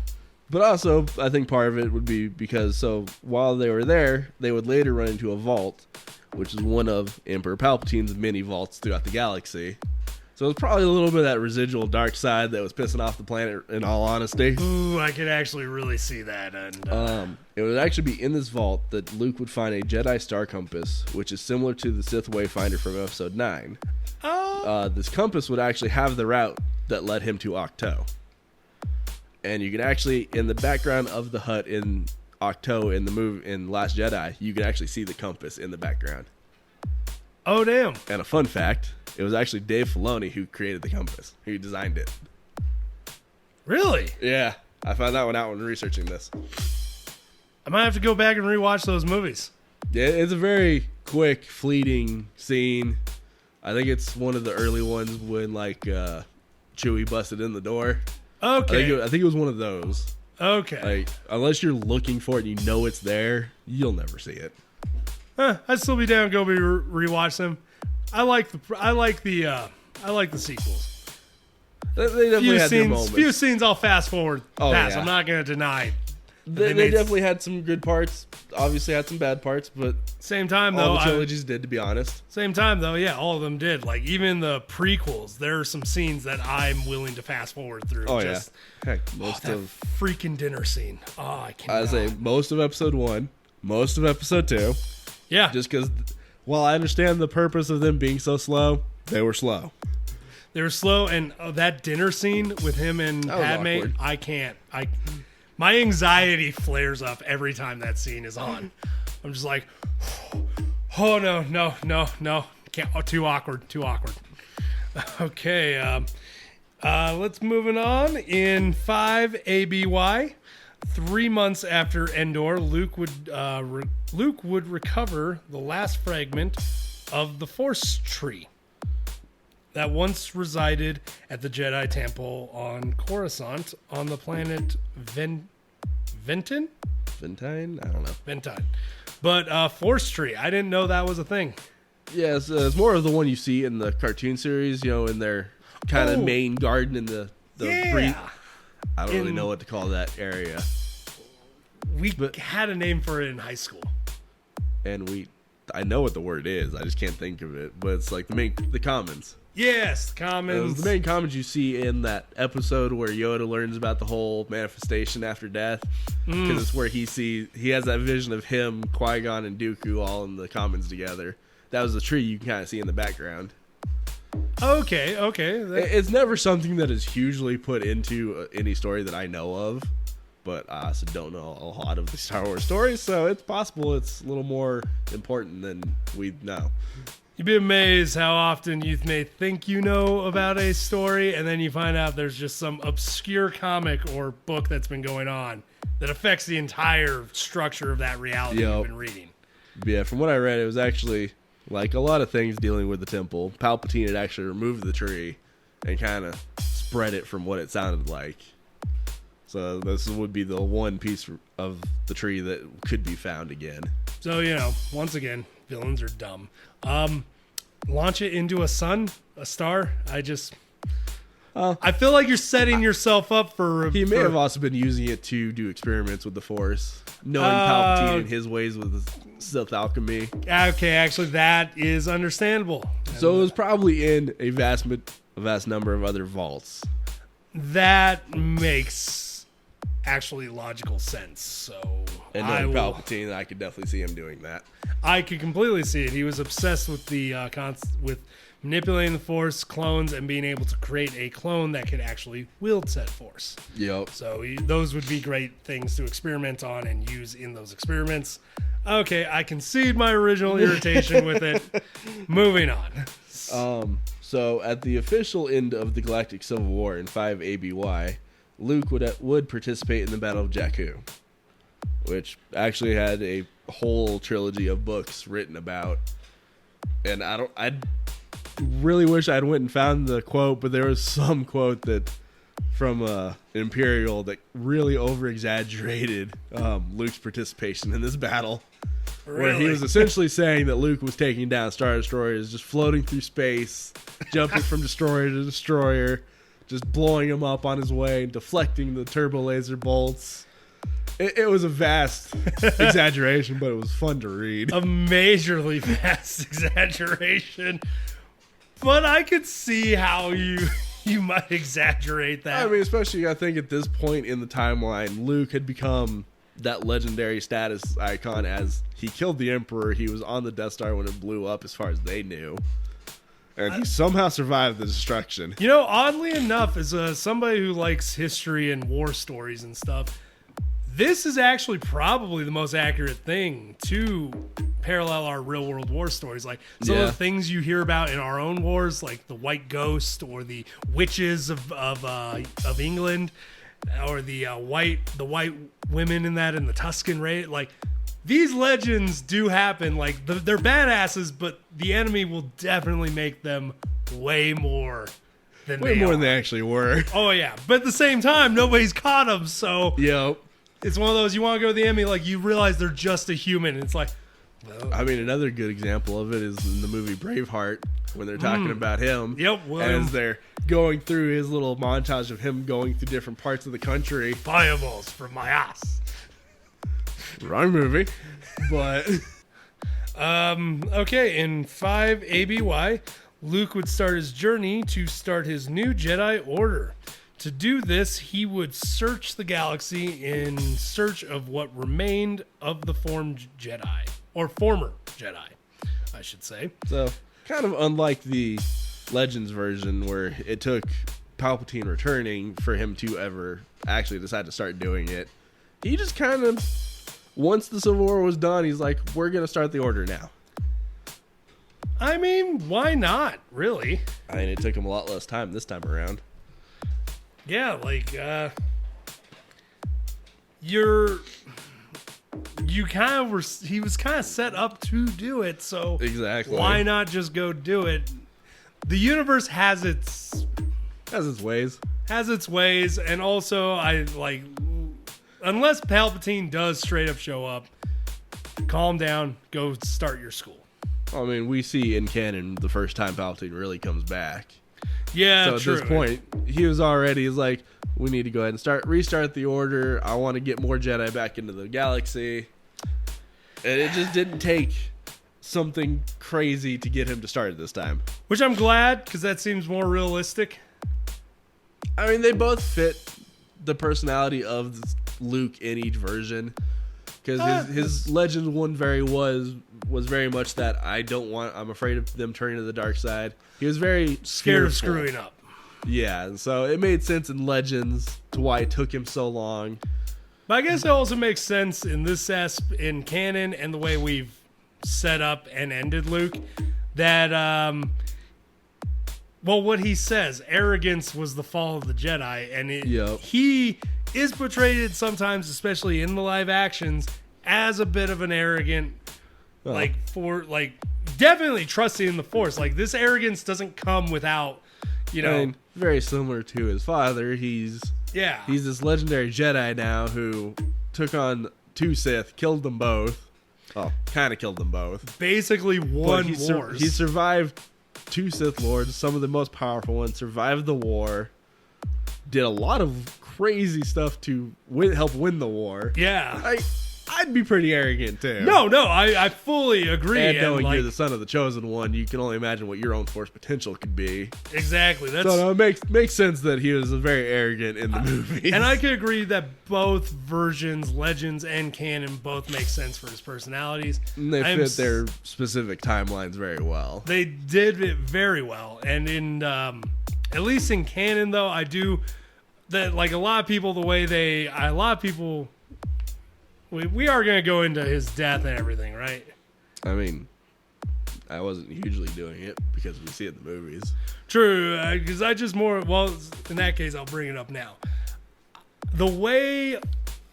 But also, I think part of it would be because, so while they were there, they would later run into a vault, which is one of Emperor Palpatine's many vaults throughout the galaxy. So it was probably a little bit of that residual dark side that was pissing off the planet, in all honesty. Ooh, I could actually really see that. And It would actually be in this vault that Luke would find a Jedi Star Compass, which is similar to the Sith Wayfinder from Episode 9. This compass would actually have the route that led him to Octo. And you can actually, in the background of the hut in Octo in the movie in Last Jedi, you can actually see the compass in the background. Oh, damn. And a fun fact, it was actually Dave Filoni who created the compass, who designed it. Really? Yeah, I found that one out when researching this. I might have to go back and rewatch those movies. Yeah, it's a very quick, fleeting scene. I think it's one of the early ones when, like, Chewie busted in the door. Okay. I think it was one of those. Okay. Like, unless you're looking for it and you know it's there, you'll never see it. I'd still be down to go rewatch them. I like the sequels. They definitely had their moments. Few scenes I'll fast forward past. Yeah. I'm not going to deny. They definitely had some good parts. Obviously had some bad parts, but Same time though, all the trilogies did, to be honest. Same time though, yeah, all of them did. Like even the prequels, there are some scenes that I'm willing to fast forward through. Oh yeah, heck, that freaking dinner scene. Oh, I can't. I say most of Episode 1, most of Episode 2. Yeah, just because. While I understand the purpose of them being so slow, they were slow. They were slow, and that dinner scene with him and Padme, I can't. My anxiety flares up every time that scene is on. I'm just like, oh no, can't. Oh, too awkward. Okay, let's moving on. In 5 ABY, 3 months after Endor, Luke would recover the last fragment of the Force tree that once resided at the Jedi Temple on Coruscant on the planet Ventine? Ventine? I don't know. Ventine. But Force tree, I didn't know that was a thing. Yeah, it's more of the one you see in the cartoon series, in their kind of main garden in the I don't really know what to call that area. We had a name for it in high school. And I know what the word is, I just can't think of it, but it's like the commons. Yes, commons. It was the main commons you see in that episode where Yoda learns about the whole manifestation after death. Because it's where he has that vision of him, Qui-Gon, and Dooku all in the commons together. That was the tree you can kind of see in the background. Okay. It's never something that is hugely put into any story that I know of. But I also don't know a lot of the Star Wars stories, so it's possible it's a little more important than we know. You'd be amazed how often you may think you know about a story, and then you find out there's just some obscure comic or book that's been going on that affects the entire structure of that reality you've been reading. Yeah, from what I read, it was actually, like a lot of things dealing with the temple, Palpatine had actually removed the tree and kind of spread it from what it sounded like. So this would be the one piece of the tree that could be found again. So, once again, villains are dumb. Launch it into a star. I feel like you're setting yourself up for... He may have also been using it to do experiments with the Force, knowing Palpatine and his ways with Sith alchemy. Okay, actually, that is understandable. So it was probably in a vast number of other vaults. That makes actually logical sense. So, and knowing Palpatine, I could definitely see him doing that. I could completely see it. He was obsessed with with manipulating the Force, clones, and being able to create a clone that could actually wield said Force. Yep. So those would be great things to experiment on and use in those experiments. Okay, I concede my original irritation with it. Moving on. So at the official end of the Galactic Civil War in 5 ABY, Luke would participate in the Battle of Jakku, which actually had a whole trilogy of books written about. And I really wish I'd went and found the quote, but there was some quote that from Imperial that really over-exaggerated Luke's participation in this battle. where he was essentially saying that Luke was taking down Star Destroyers, just floating through space, jumping from destroyer to destroyer, just blowing him up on his way, deflecting the turbo laser bolts. It was a vast exaggeration, but it was fun to read. A majorly vast exaggeration. But I could see how you might exaggerate that. I mean, especially I think at this point in the timeline, Luke had become that legendary status icon as he killed the Emperor. He was on the Death Star when it blew up, as far as they knew. And he somehow survived the destruction. You know, oddly enough, as somebody who likes history and war stories and stuff, this is actually probably the most accurate thing to parallel our real world war stories. Like some of the things you hear about in our own wars, like the White Ghost or the witches of England, or the white women in that, and the Tuscan Raid. Like these legends do happen. Like they're badasses, but the enemy will definitely make them way more than they actually were. Oh yeah, but at the same time, nobody's caught them. So yep. It's one of those, you want to go to the enemy, like you realize they're just a human. And it's like, well, I mean, another good example of it is in the movie Braveheart, when they're talking about him. Yep. As they're going through his little montage of him going through different parts of the country. Fireballs from my ass. Wrong movie. But okay, in 5 ABY, Luke would start his journey to start his new Jedi Order. To do this, he would search the galaxy in search of what remained of the former Jedi, I should say. So, kind of unlike the Legends version, where it took Palpatine returning for him to ever actually decide to start doing it. He just kind of, once the Civil War was done, he's like, we're going to start the Order now. I mean, why not, really? I mean, it took him a lot less time this time around. Yeah, like, he was kind of set up to do it, so exactly. Why not just go do it? The universe has its ways. And also, unless Palpatine does straight up show up, calm down, go start your school. I mean, we see in canon the first time Palpatine really comes back. Yeah, so at true. this point, he's like, we need to go ahead and restart the Order. I want to get more Jedi back into the galaxy. And it just didn't take something crazy to get him to start it this time. Which I'm glad, because that seems more realistic. I mean, they both fit the personality of Luke in each version. Because his Legend one was very much that I'm afraid of them turning to the dark side. He was very scared of screwing up. Yeah, and so it made sense in Legends to why it took him so long. But I guess it also makes sense in this in canon and the way we've set up and ended Luke, that what he says, arrogance was the fall of the Jedi, and he is portrayed sometimes, especially in the live actions, as a bit of an arrogant, definitely trusting in the Force. Like, this arrogance doesn't come without, very similar to his father. He's this legendary Jedi now who took on 2 Sith, killed them both. Well, kind of killed them both. Basically won wars. He survived 2 Sith Lords, some of the most powerful ones, survived the war, did a lot of crazy stuff to help win the war. Yeah. I'd be pretty arrogant too. No, I fully agree. And knowing you're the son of the chosen one, you can only imagine what your own Force potential could be. Exactly. So it makes sense that he was very arrogant in the movie. And I could agree that both versions, Legends and canon, both make sense for his personalities. And they fit their specific timelines very well. They did it very well. And in at least in canon, though, I do that. Like a lot of people, we are going to go into his death and everything, right? I mean, I wasn't hugely doing it because we see it in the movies. True, because in that case, I'll bring it up now. The way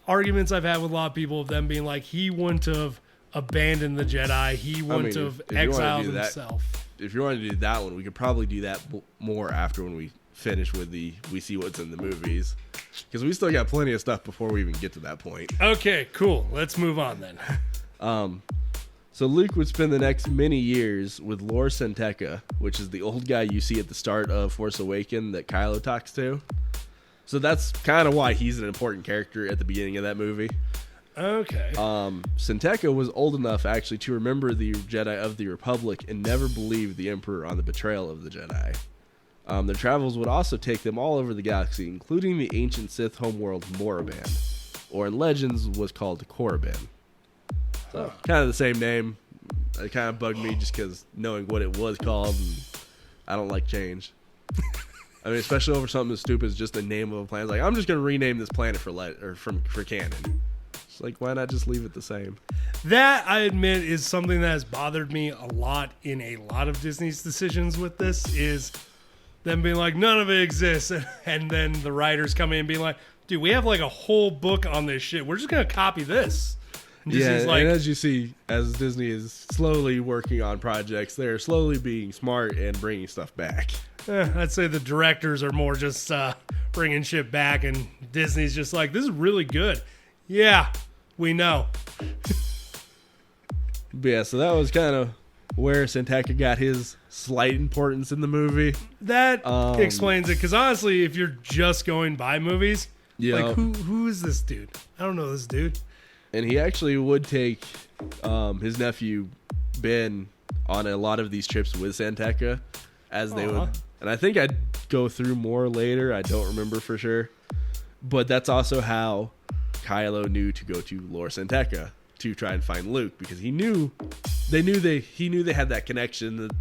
arguments I've had with a lot of people of them being like, he wouldn't have abandoned the Jedi, he wouldn't have exiled himself. If you want to do that one, we could probably do that more after when we finish with we see what's in the movies. Because we still got plenty of stuff before we even get to that point. Okay, cool. Let's move on then. So Luke would spend the next many years with Lor Santeca, which is the old guy you see at the start of Force Awakens that Kylo talks to. So that's kind of why he's an important character at the beginning of that movie. Okay. Santeca was old enough actually to remember the Jedi of the Republic and never believed the Emperor on the betrayal of the Jedi. Their travels would also take them all over the galaxy, including the ancient Sith homeworld Moraban, or in Legends was called Korriban. So kind of the same name. It kind of bugged me just because knowing what it was called, and I don't like change. I mean, especially over something as stupid as just the name of a planet. Like, I'm just going to rename this planet for canon. It's like, why not just leave it the same? That, I admit, is something that has bothered me a lot in a lot of Disney's decisions with this, is them being like, none of it exists. And then the writers come in and being like, dude, we have like a whole book on this shit. We're just going to copy this. And Disney's and as you see, as Disney is slowly working on projects, they're slowly being smart and bringing stuff back. I'd say the directors are more just bringing shit back, and Disney's just like, this is really good. Yeah, we know. But yeah, so that was kind of where Santeca got his slight importance in the movie. That explains it, because honestly, if you're just going by movies, yeah, like who is this dude? I don't know this dude. And he actually would take his nephew Ben on a lot of these trips with Santeca, as they would. And I think I'd go through more later. I don't remember for sure, but that's also how Kylo knew to go to Lor Santeca to try and find Luke, because he knew they had that connection. That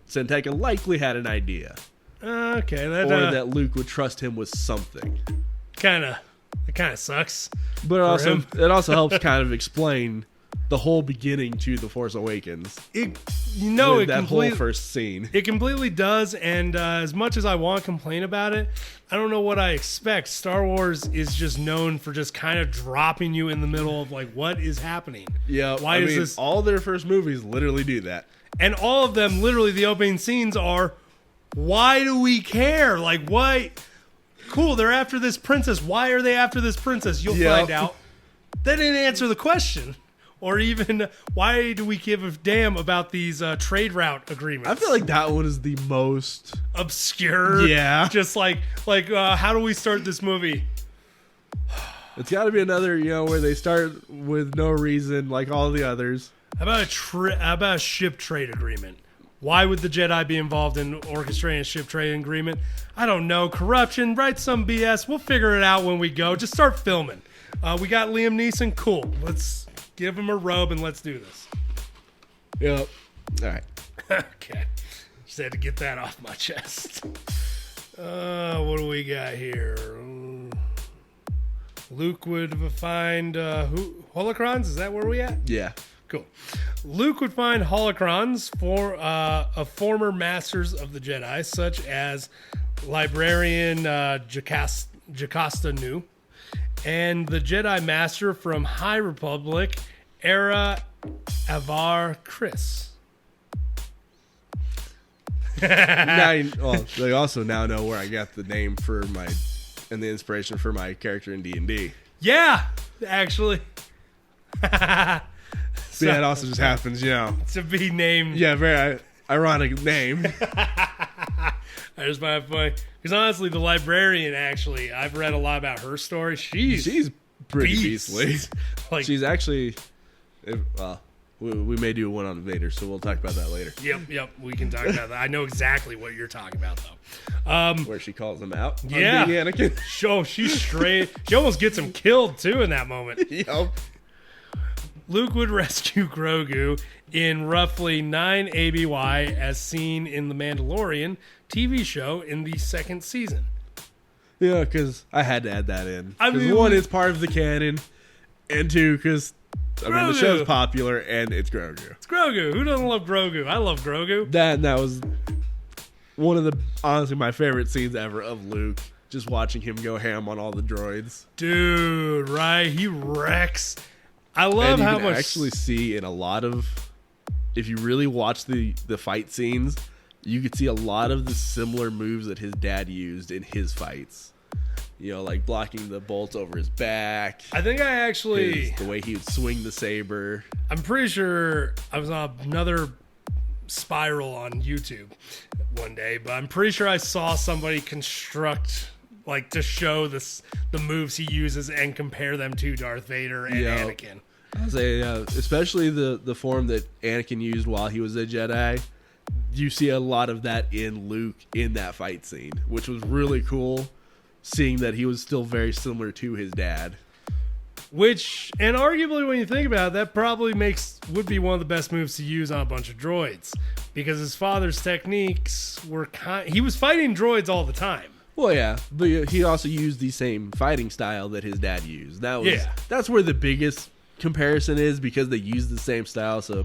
Santeca likely had an idea, okay, that Luke would trust him with something. It kind of sucks. But it also helps kind of explain the whole beginning to The Force Awakens. Whole first scene. It completely does, and as much as I want to complain about it, I don't know what I expect. Star Wars is just known for just kind of dropping you in the middle of like, what is happening? Yeah, why is this? All their first movies literally do that. And all of them, literally, the opening scenes are, why do we care? Like, why? Cool, they're after this princess. Why are they after this princess? You'll find out. They didn't answer the question. Or even, why do we give a damn about these trade route agreements? I feel like that one is the most obscure. Yeah. Just like how do we start this movie? It's got to be another, where they start with no reason like all the others. How about a ship trade agreement? Why would the Jedi be involved in orchestrating a ship trade agreement? I don't know. Corruption, write some BS. We'll figure it out when we go. Just start filming. We got Liam Neeson. Cool. Let's give him a robe and let's do this. Yep. All right. Okay. Just had to get that off my chest. What do we got here? Luke would find holocrons. Is that where we at? Yeah. Cool. Luke would find holocrons of former masters of the Jedi, such as librarian Jocasta Nu and the Jedi Master from High Republic era Avar Kriss. They also now know where I got the name and the inspiration for my character in D&D. Yeah, actually. So, yeah, it also just happens, to be named. Yeah, very ironic name. I just find it funny. Because honestly, the librarian, actually, I've read a lot about her story. She's pretty beastly. Like, she's actually, we may do one on Vader, so we'll talk about that later. Yep, we can talk about that. I know exactly what you're talking about, though. Where she calls him out. Yeah. On being Anakin. She's straight. She almost gets him killed, too, in that moment. Yep. Luke would rescue Grogu in roughly 9 ABY as seen in The Mandalorian TV show in the second season. Yeah, because I had to add that in. Because one, it's part of the canon, and two, because the show's popular, and it's Grogu. It's Grogu. Who doesn't love Grogu? I love Grogu. That was one of honestly, my favorite scenes ever of Luke. Just watching him go ham on all the droids. Dude, right? He wrecks. I love how much... you can actually see in a lot of... If you really watch the fight scenes, you could see a lot of the similar moves that his dad used in his fights. You know, like blocking the bolts over his back. I think I actually... The way he would swing the saber. I'm pretty sure I was on another spiral on YouTube one day, but I'm pretty sure I saw somebody construct, like, to show the moves he uses and compare them to Darth Vader and Anakin. I say, especially the form that Anakin used while he was a Jedi. You see a lot of that in Luke in that fight scene, which was really cool. Seeing that he was still very similar to his dad. Which, and arguably when you think about it, that probably would be one of the best moves to use on a bunch of droids. Because his father's techniques were he was fighting droids all the time. Well, yeah, but he also used the same fighting style that his dad used. That's where the biggest comparison is, because they use the same style, so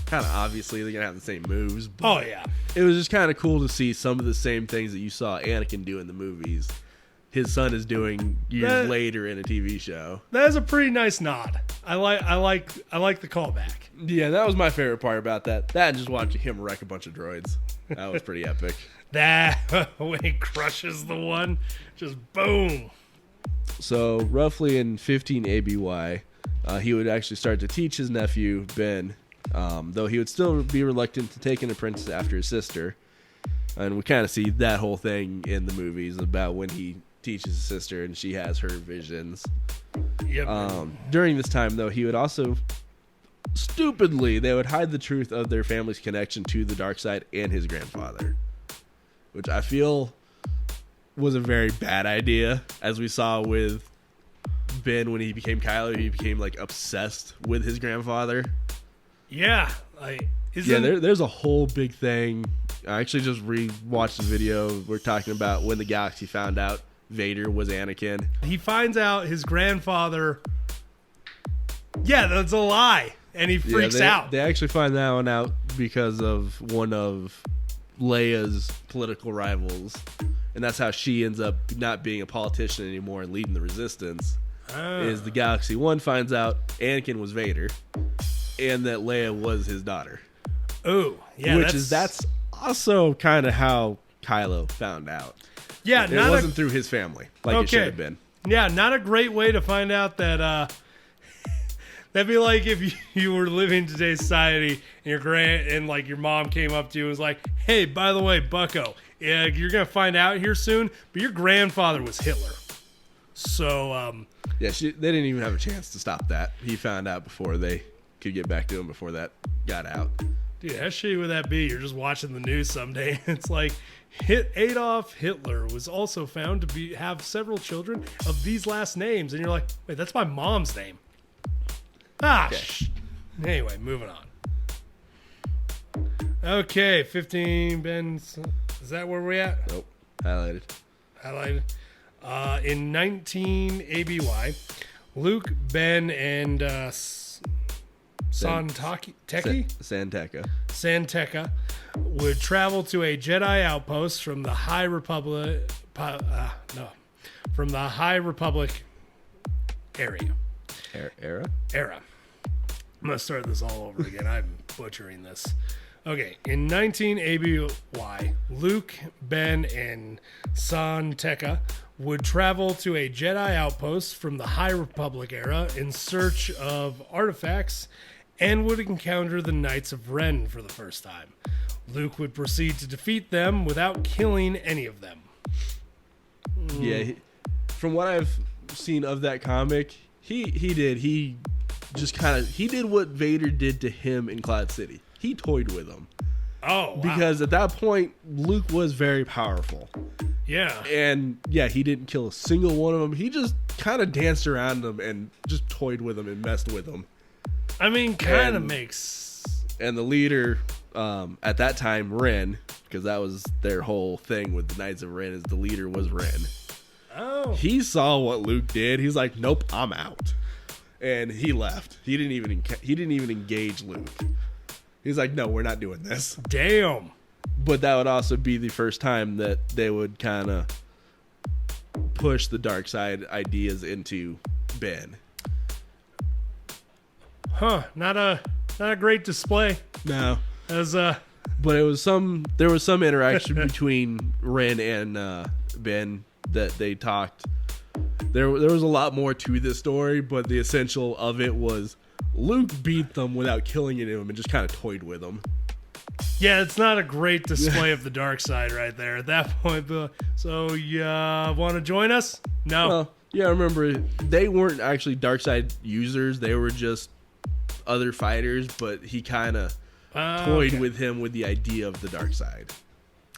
kind of obviously they're going to have the same moves. Oh, yeah. It was just kind of cool to see some of the same things that you saw Anakin do in the movies. His son is doing years later in a TV show. That is a pretty nice nod. I like the callback. Yeah, that was my favorite part about that. That and just watching him wreck a bunch of droids. That was pretty epic. That when he crushes the one, just boom. So roughly in 15 ABY, he would actually start to teach his nephew Ben, though he would still be reluctant to take an apprentice after his sister. And we kind of see that whole thing in the movies about when he teaches his sister and she has her visions. Yep. During this time, though, he would also stupidly, they would hide the truth of their family's connection to the dark side and his grandfather, which I feel was a very bad idea. As we saw with Ben when he became Kylo, he became like obsessed with his grandfather. Yeah, there's a whole big thing. I actually just re-watched the video. We're talking about when the galaxy found out Vader was Anakin. He finds out his grandfather. Yeah, that's a lie, and he freaks out. They actually find that one out because of one of Leia's political rivals, and that's how she ends up not being a politician anymore and leading the Resistance. Is the Galaxy One finds out Anakin was Vader, and that Leia was his daughter. Oh, yeah, that's also kind of how Kylo found out. Yeah, it wasn't through his family like it should have been. Yeah, not a great way to find out that. That'd be like if you were living in today's society and your mom came up to you and was like, "Hey, by the way, Bucko, you're gonna find out here soon, but your grandfather was Hitler." So they didn't even have a chance to stop that. He found out before they could get back to him before that got out. Dude, how shitty would that be? You're just watching the news someday. It's like Adolf Hitler was also found to have several children of these last names, and you're like, wait, that's my mom's name. Anyway, moving on. Okay, 15. Ben, is that where we're at? Nope. Highlighted. In 19 ABY, Luke, Ben, and Santeca would travel to a Jedi outpost from the High Republic. From the High Republic area. Era. I'm gonna start this all over again. I'm butchering this. Okay, in 19 ABY, Luke, Ben, and Santeca would travel to a Jedi outpost from the High Republic era in search of artifacts and would encounter the Knights of Ren for the first time. Luke would proceed to defeat them without killing any of them. Yeah, from what I've seen of that comic, he did what Vader did to him in Cloud City. He toyed with him. Oh, wow. Because at that point, Luke was very powerful. Yeah. And yeah, he didn't kill a single one of them. He just kind of danced around them and just toyed with them and messed with them. I mean, kind of makes... And the leader, at that time, Ren, because that was their whole thing with the Knights of Ren, is the leader was Ren. Oh. He saw what Luke did. He's like, nope, I'm out. And he left. He didn't even engage Luke. He's like, no, we're not doing this. Damn. But that would also be the first time that they would kind of push the dark side ideas into Ben. Huh? Not a great display. No. As But there was some interaction between Ren and Ben that they talked there was a lot more to this story, but the essential of it was Luke beat them without killing any of them and just kind of toyed with them. Yeah, it's not a great display of the dark side right there at that point. So you want to join us? No. Well, yeah, remember, they weren't actually dark side users. They were just other fighters, but he kind of toyed with him with the idea of the dark side.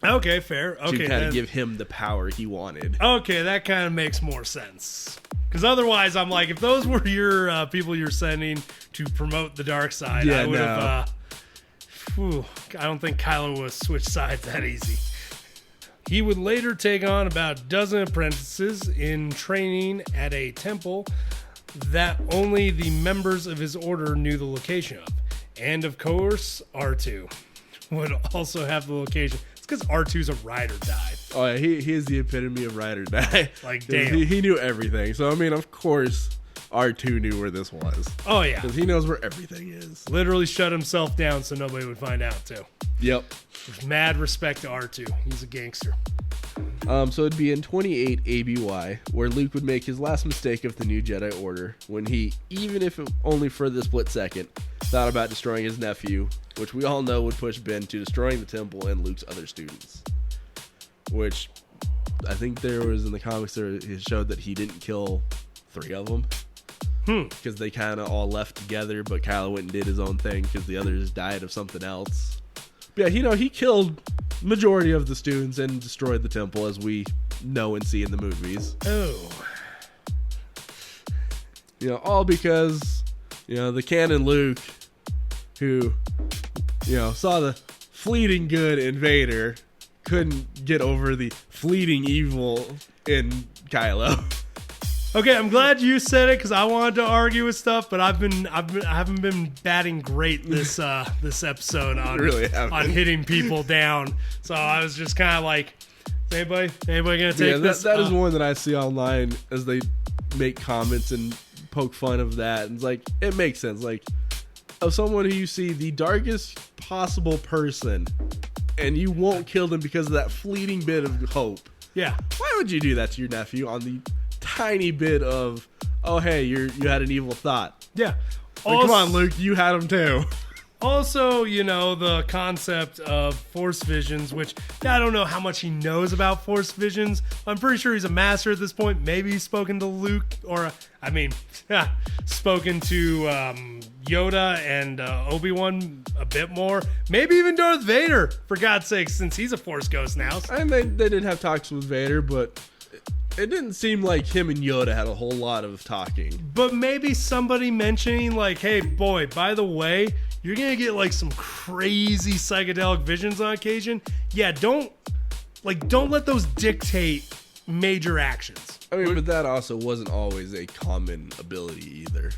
Okay, fair. Okay, to kind of give him the power he wanted. Okay, that kind of makes more sense. Because otherwise, I'm like, if those were your people you're sending to promote the dark side, I would have... I don't think Kylo would switch sides that easy. He would later take on about a dozen apprentices in training at a temple that only the members of his order knew the location of. And of course, R2 would also have the location. It's because R2's a ride or die. Oh, yeah, he is the epitome of ride or die. Like, damn. He knew everything. So, I mean, of course, R2 knew where this was. Oh, yeah. Because he knows where everything is. Literally shut himself down so nobody would find out, too. Yep. With mad respect to R2. He's a gangster. So it'd be in 28 ABY where Luke would make his last mistake of the new Jedi Order when he, even if only for the split second, thought about destroying his nephew, which we all know would push Ben to destroying the temple and Luke's other students. Which I think there was in the comics there it showed that he didn't kill 3 of them. Because they kind of all left together, but Kylo went and did his own thing because the others died of something else. But yeah, he killed majority of the students and destroyed the temple, as we know and see in the movies. Oh. All because, the canon Luke, who, saw the fleeting good in Vader, couldn't get over the fleeting evil in Kylo. Okay, I'm glad you said it because I wanted to argue with stuff, but I haven't been batting great this episode on really on hitting people down. So I was just kind of like, anybody gonna take this? That is one that I see online as they make comments and poke fun of that. And it's like, it makes sense. Like, of someone who you see the darkest possible person, and you won't kill them because of that fleeting bit of hope. Yeah. Why would you do that to your nephew on the tiny bit of, oh hey, you had an evil thought? Yeah. Like, come on, Luke, you had them too. Also, the concept of Force visions, which I don't know how much he knows about Force visions. I'm pretty sure he's a master at this point. Maybe he's spoken to Luke, spoken to Yoda and Obi-Wan a bit more. Maybe even Darth Vader, for God's sake, since he's a Force ghost now. And they did have talks with Vader, but it didn't seem like him and Yoda had a whole lot of talking. But maybe somebody mentioning, like, hey, boy, by the way, you're going to get, like, some crazy psychedelic visions on occasion. Yeah, don't let those dictate major actions. I mean, but that also wasn't always a common ability either.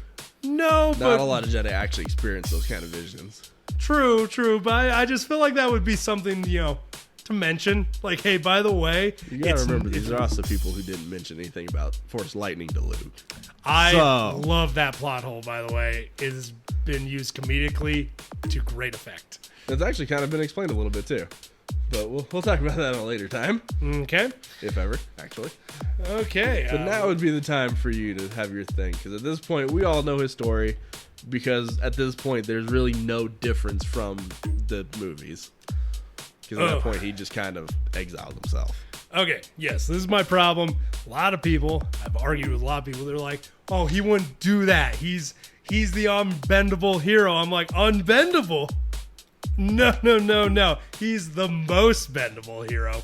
No, but not a lot of Jedi actually experience those kind of visions. True, but I just feel like that would be something, to mention. Like, hey, by the way, you gotta remember these are also people who didn't mention anything about Force lightning to Luke. I love that plot hole, by the way. It has been used comedically to great effect. It's actually kind of been explained a little bit too, but we'll talk about that at a later time. Okay, if ever, actually. Okay, but now would be the time for you to have your thing, because at this point we all know his story. Because at this point there's really no difference from the movies. Because at that point, he just kind of exiled himself. Okay, yes, this is my problem. A lot of people, I've argued with a lot of people, they're like, oh, he wouldn't do that. He's the unbendable hero. I'm like, unbendable? No. He's the most bendable hero.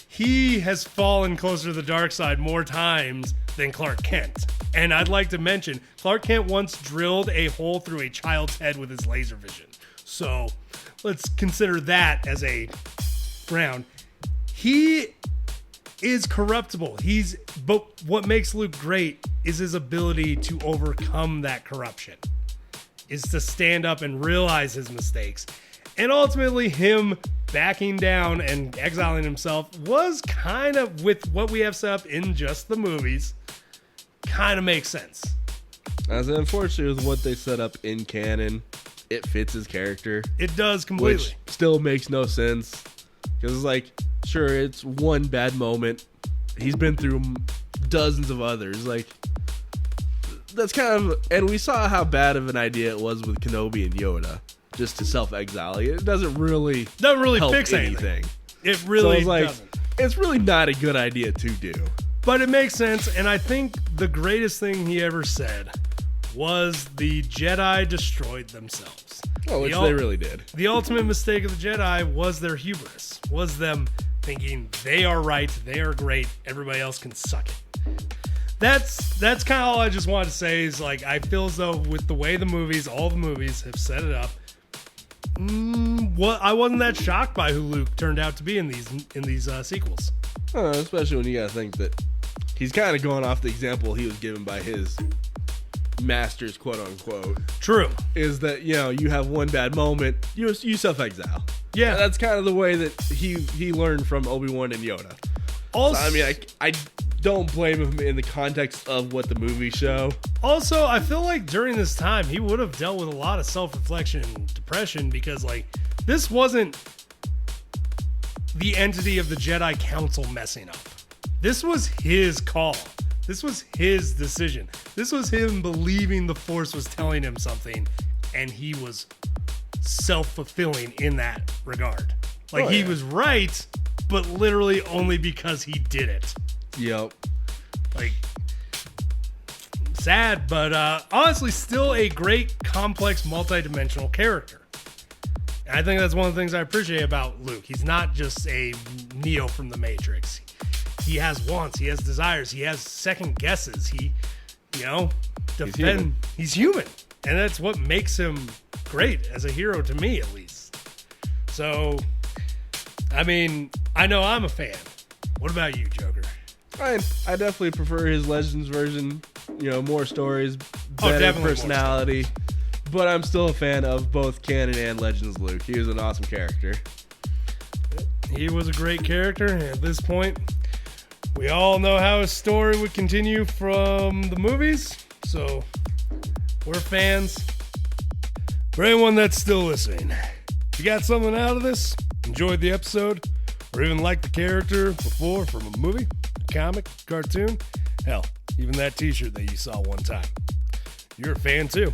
He has fallen closer to the dark side more times than Clark Kent. And I'd like to mention, Clark Kent once drilled a hole through a child's head with his laser vision. So let's consider that as a ground. He is corruptible. But what makes Luke great is his ability to overcome that corruption. Is to stand up and realize his mistakes. And ultimately him backing down and exiling himself was kind of, with what we have set up in just the movies, kind of makes sense. As unfortunately with what they set up in canon, it fits his character. It does completely. Which still makes no sense. Because it's like, sure, it's one bad moment. He's been through dozens of others. Like, that's kind of, and we saw how bad of an idea it was with Kenobi and Yoda, just to self-exile. It doesn't really help fix anything. It really doesn't. It's really not a good idea to do. But it makes sense, and I think the greatest thing he ever said was the Jedi destroyed themselves. Oh, which they really did. The ultimate mistake of the Jedi was their hubris, was them thinking they are right, they are great, everybody else can suck it. That's kind of all I just wanted to say is, like, I feel as though with the way all the movies have set it up, I wasn't that shocked by who Luke turned out to be in these sequels. Especially when you gotta think that he's kind of going off the example he was given by his masters, quote unquote. True. Is that, you have one bad moment, you self-exile. Yeah. And that's kind of the way that he learned from Obi-Wan and Yoda. Also, so, I mean, I don't blame him in the context of what the movies show. Also, I feel like during this time, he would have dealt with a lot of self-reflection and depression because, like, this wasn't the entity of the Jedi Council messing up. This was his call. This was his decision. This was him believing the Force was telling him something, and he was self-fulfilling in that regard. Like, he was right, but literally only because he did it. Yep. Like, sad, but honestly, still a great, complex, multi-dimensional character. And I think that's one of the things I appreciate about Luke. He's not just a Neo from the Matrix. He has wants, he has desires, he has second guesses. He, he's human. And that's what makes him great as a hero to me, at least. So, I mean, I know I'm a fan. What about you, Joker? I definitely prefer his Legends version. More stories, better personality. But I'm still a fan of both canon and Legends Luke. He was an awesome character. He was a great character. At this point, we all know how his story would continue from the movies. So, we're fans. For anyone that's still listening, if you got something out of this, enjoyed the episode, or even liked the character before from a movie, comic, cartoon, hell, even that t-shirt that you saw one time, you're a fan too.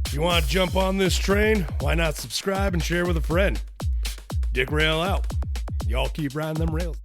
If you want to jump on this train, why not subscribe and share with a friend? d-rael out. Y'all keep riding them rails.